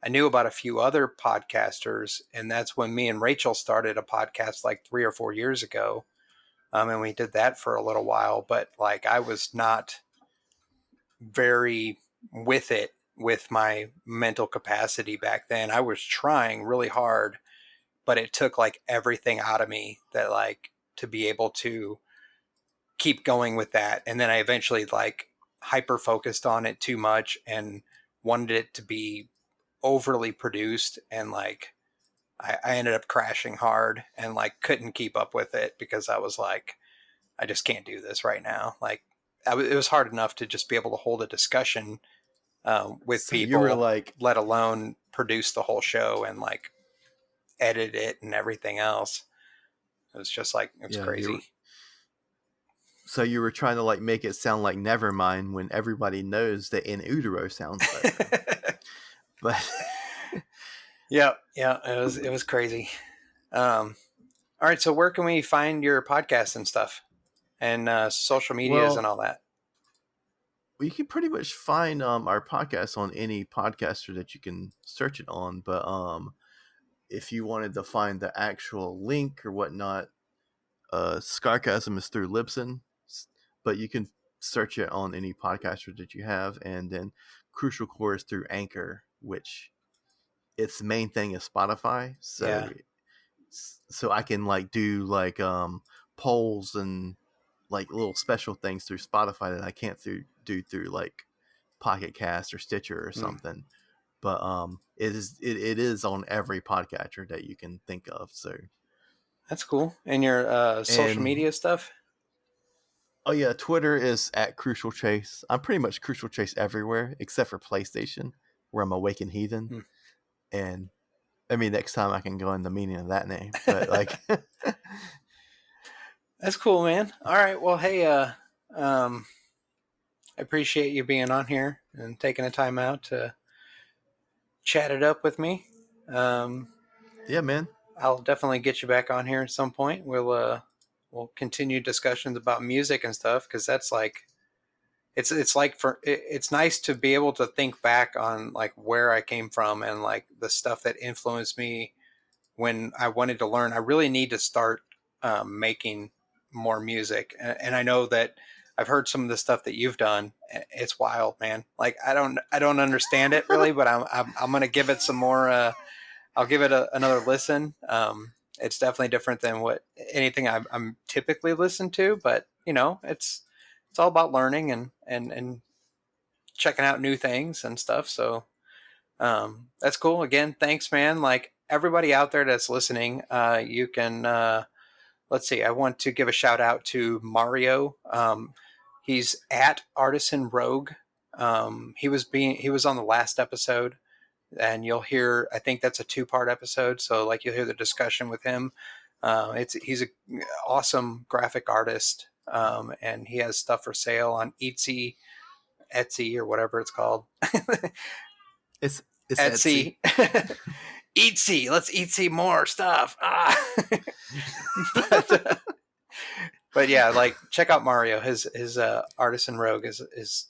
I knew about a few other podcasters, and that's when me and Rachel started a podcast like 3 or 4 years ago. And we did that for a little while, but like I was not very with it with my mental capacity back then. I was trying really hard, but it took like everything out of me that like to be able to keep going with that. And then I eventually like hyper focused on it too much and wanted it to be overly produced, and like I ended up crashing hard and like couldn't keep up with it because I was like, I just can't do this right now. Like it was hard enough to just be able to hold a discussion with So you were people, like, let alone produce the whole show and like edit it and everything else. It was just like, it was yeah, crazy. So you were trying to like make it sound like Nevermind when everybody knows that In Utero sounds better. But yeah, it was crazy. All right, so where can we find your podcast and stuff, and social medias and all that? You can pretty much find our podcast on any podcaster that you can search it on. But if you wanted to find the actual link or whatnot, Scarcasm is through Libsyn, but you can search it on any podcaster that you have. And then Crucialcore is through Anchor, which its main thing is Spotify. So I can like do like polls and like little special things through Spotify that I can't do through like Pocket Cast or Stitcher or something. But it is on every podcatcher that you can think of. So that's cool. And your social media stuff? Oh yeah, Twitter is at Crucial Chase. I'm pretty much Crucial Chase everywhere except for PlayStation, where I'm Awakened Heathen. And I mean, next time I can go into the meaning of that name. But like, that's cool, man. All right, well, hey, I appreciate you being on here and taking the time out to chat it up with me. Yeah, man. I'll definitely get you back on here at some point. We'll continue discussions about music and stuff, because that's like, it's like it's nice to be able to think back on like where I came from and like the stuff that influenced me when I wanted to learn. I really need to start making more music, and I know that I've heard some of the stuff that you've done. It's wild, man. Like I don't understand it really, but I'm gonna give it some more. I'll give it another listen. It's definitely different than anything I'm typically listened to, but you know, it's all about learning and checking out new things and stuff. So that's cool. Again, thanks, man. Like everybody out there that's listening, you can let's see. I want to give a shout out to Mario. He's at Artisan Rogue. He was on the last episode, and you'll hear, I think that's a 2-part episode. So like you'll hear the discussion with him. He's an awesome graphic artist. And he has stuff for sale on Etsy or whatever it's called. It's Etsy. Etsy. Let's Etsy more stuff. But yeah, like check out Mario. His Artisan Rogue is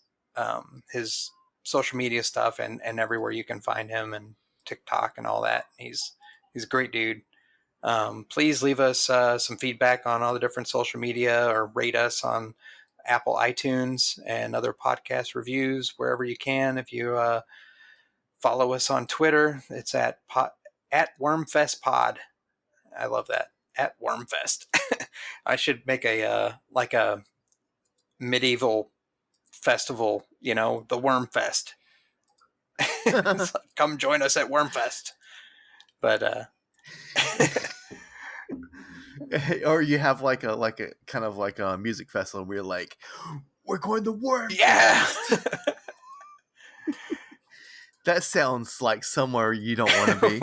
his social media stuff and everywhere you can find him, and TikTok and all that. He's a great dude. Please leave us some feedback on all the different social media, or rate us on Apple iTunes and other podcast reviews wherever you can. If you follow us on Twitter, it's at Wormfest Pod. I love that, at Wormfest. I should make a like a medieval festival, you know, the Wormfest. Like, come join us at Wormfest. But or you have like a kind of like a music festival where you're like, we're going to Wormfest. Yeah. That sounds like somewhere you don't want to be.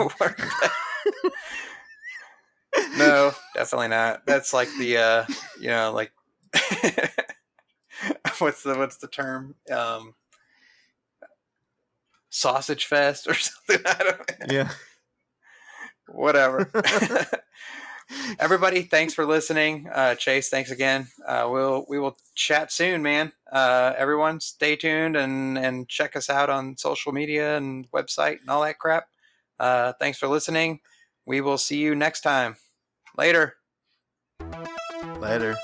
No, definitely not. That's like the you know, like what's the term? Sausage fest or something. I don't know. Yeah. Whatever. Everybody, thanks for listening. Chase, thanks again. We will chat soon, man. Everyone, stay tuned and check us out on social media and website and all that crap. Thanks for listening. We will see you next time. Later. Later.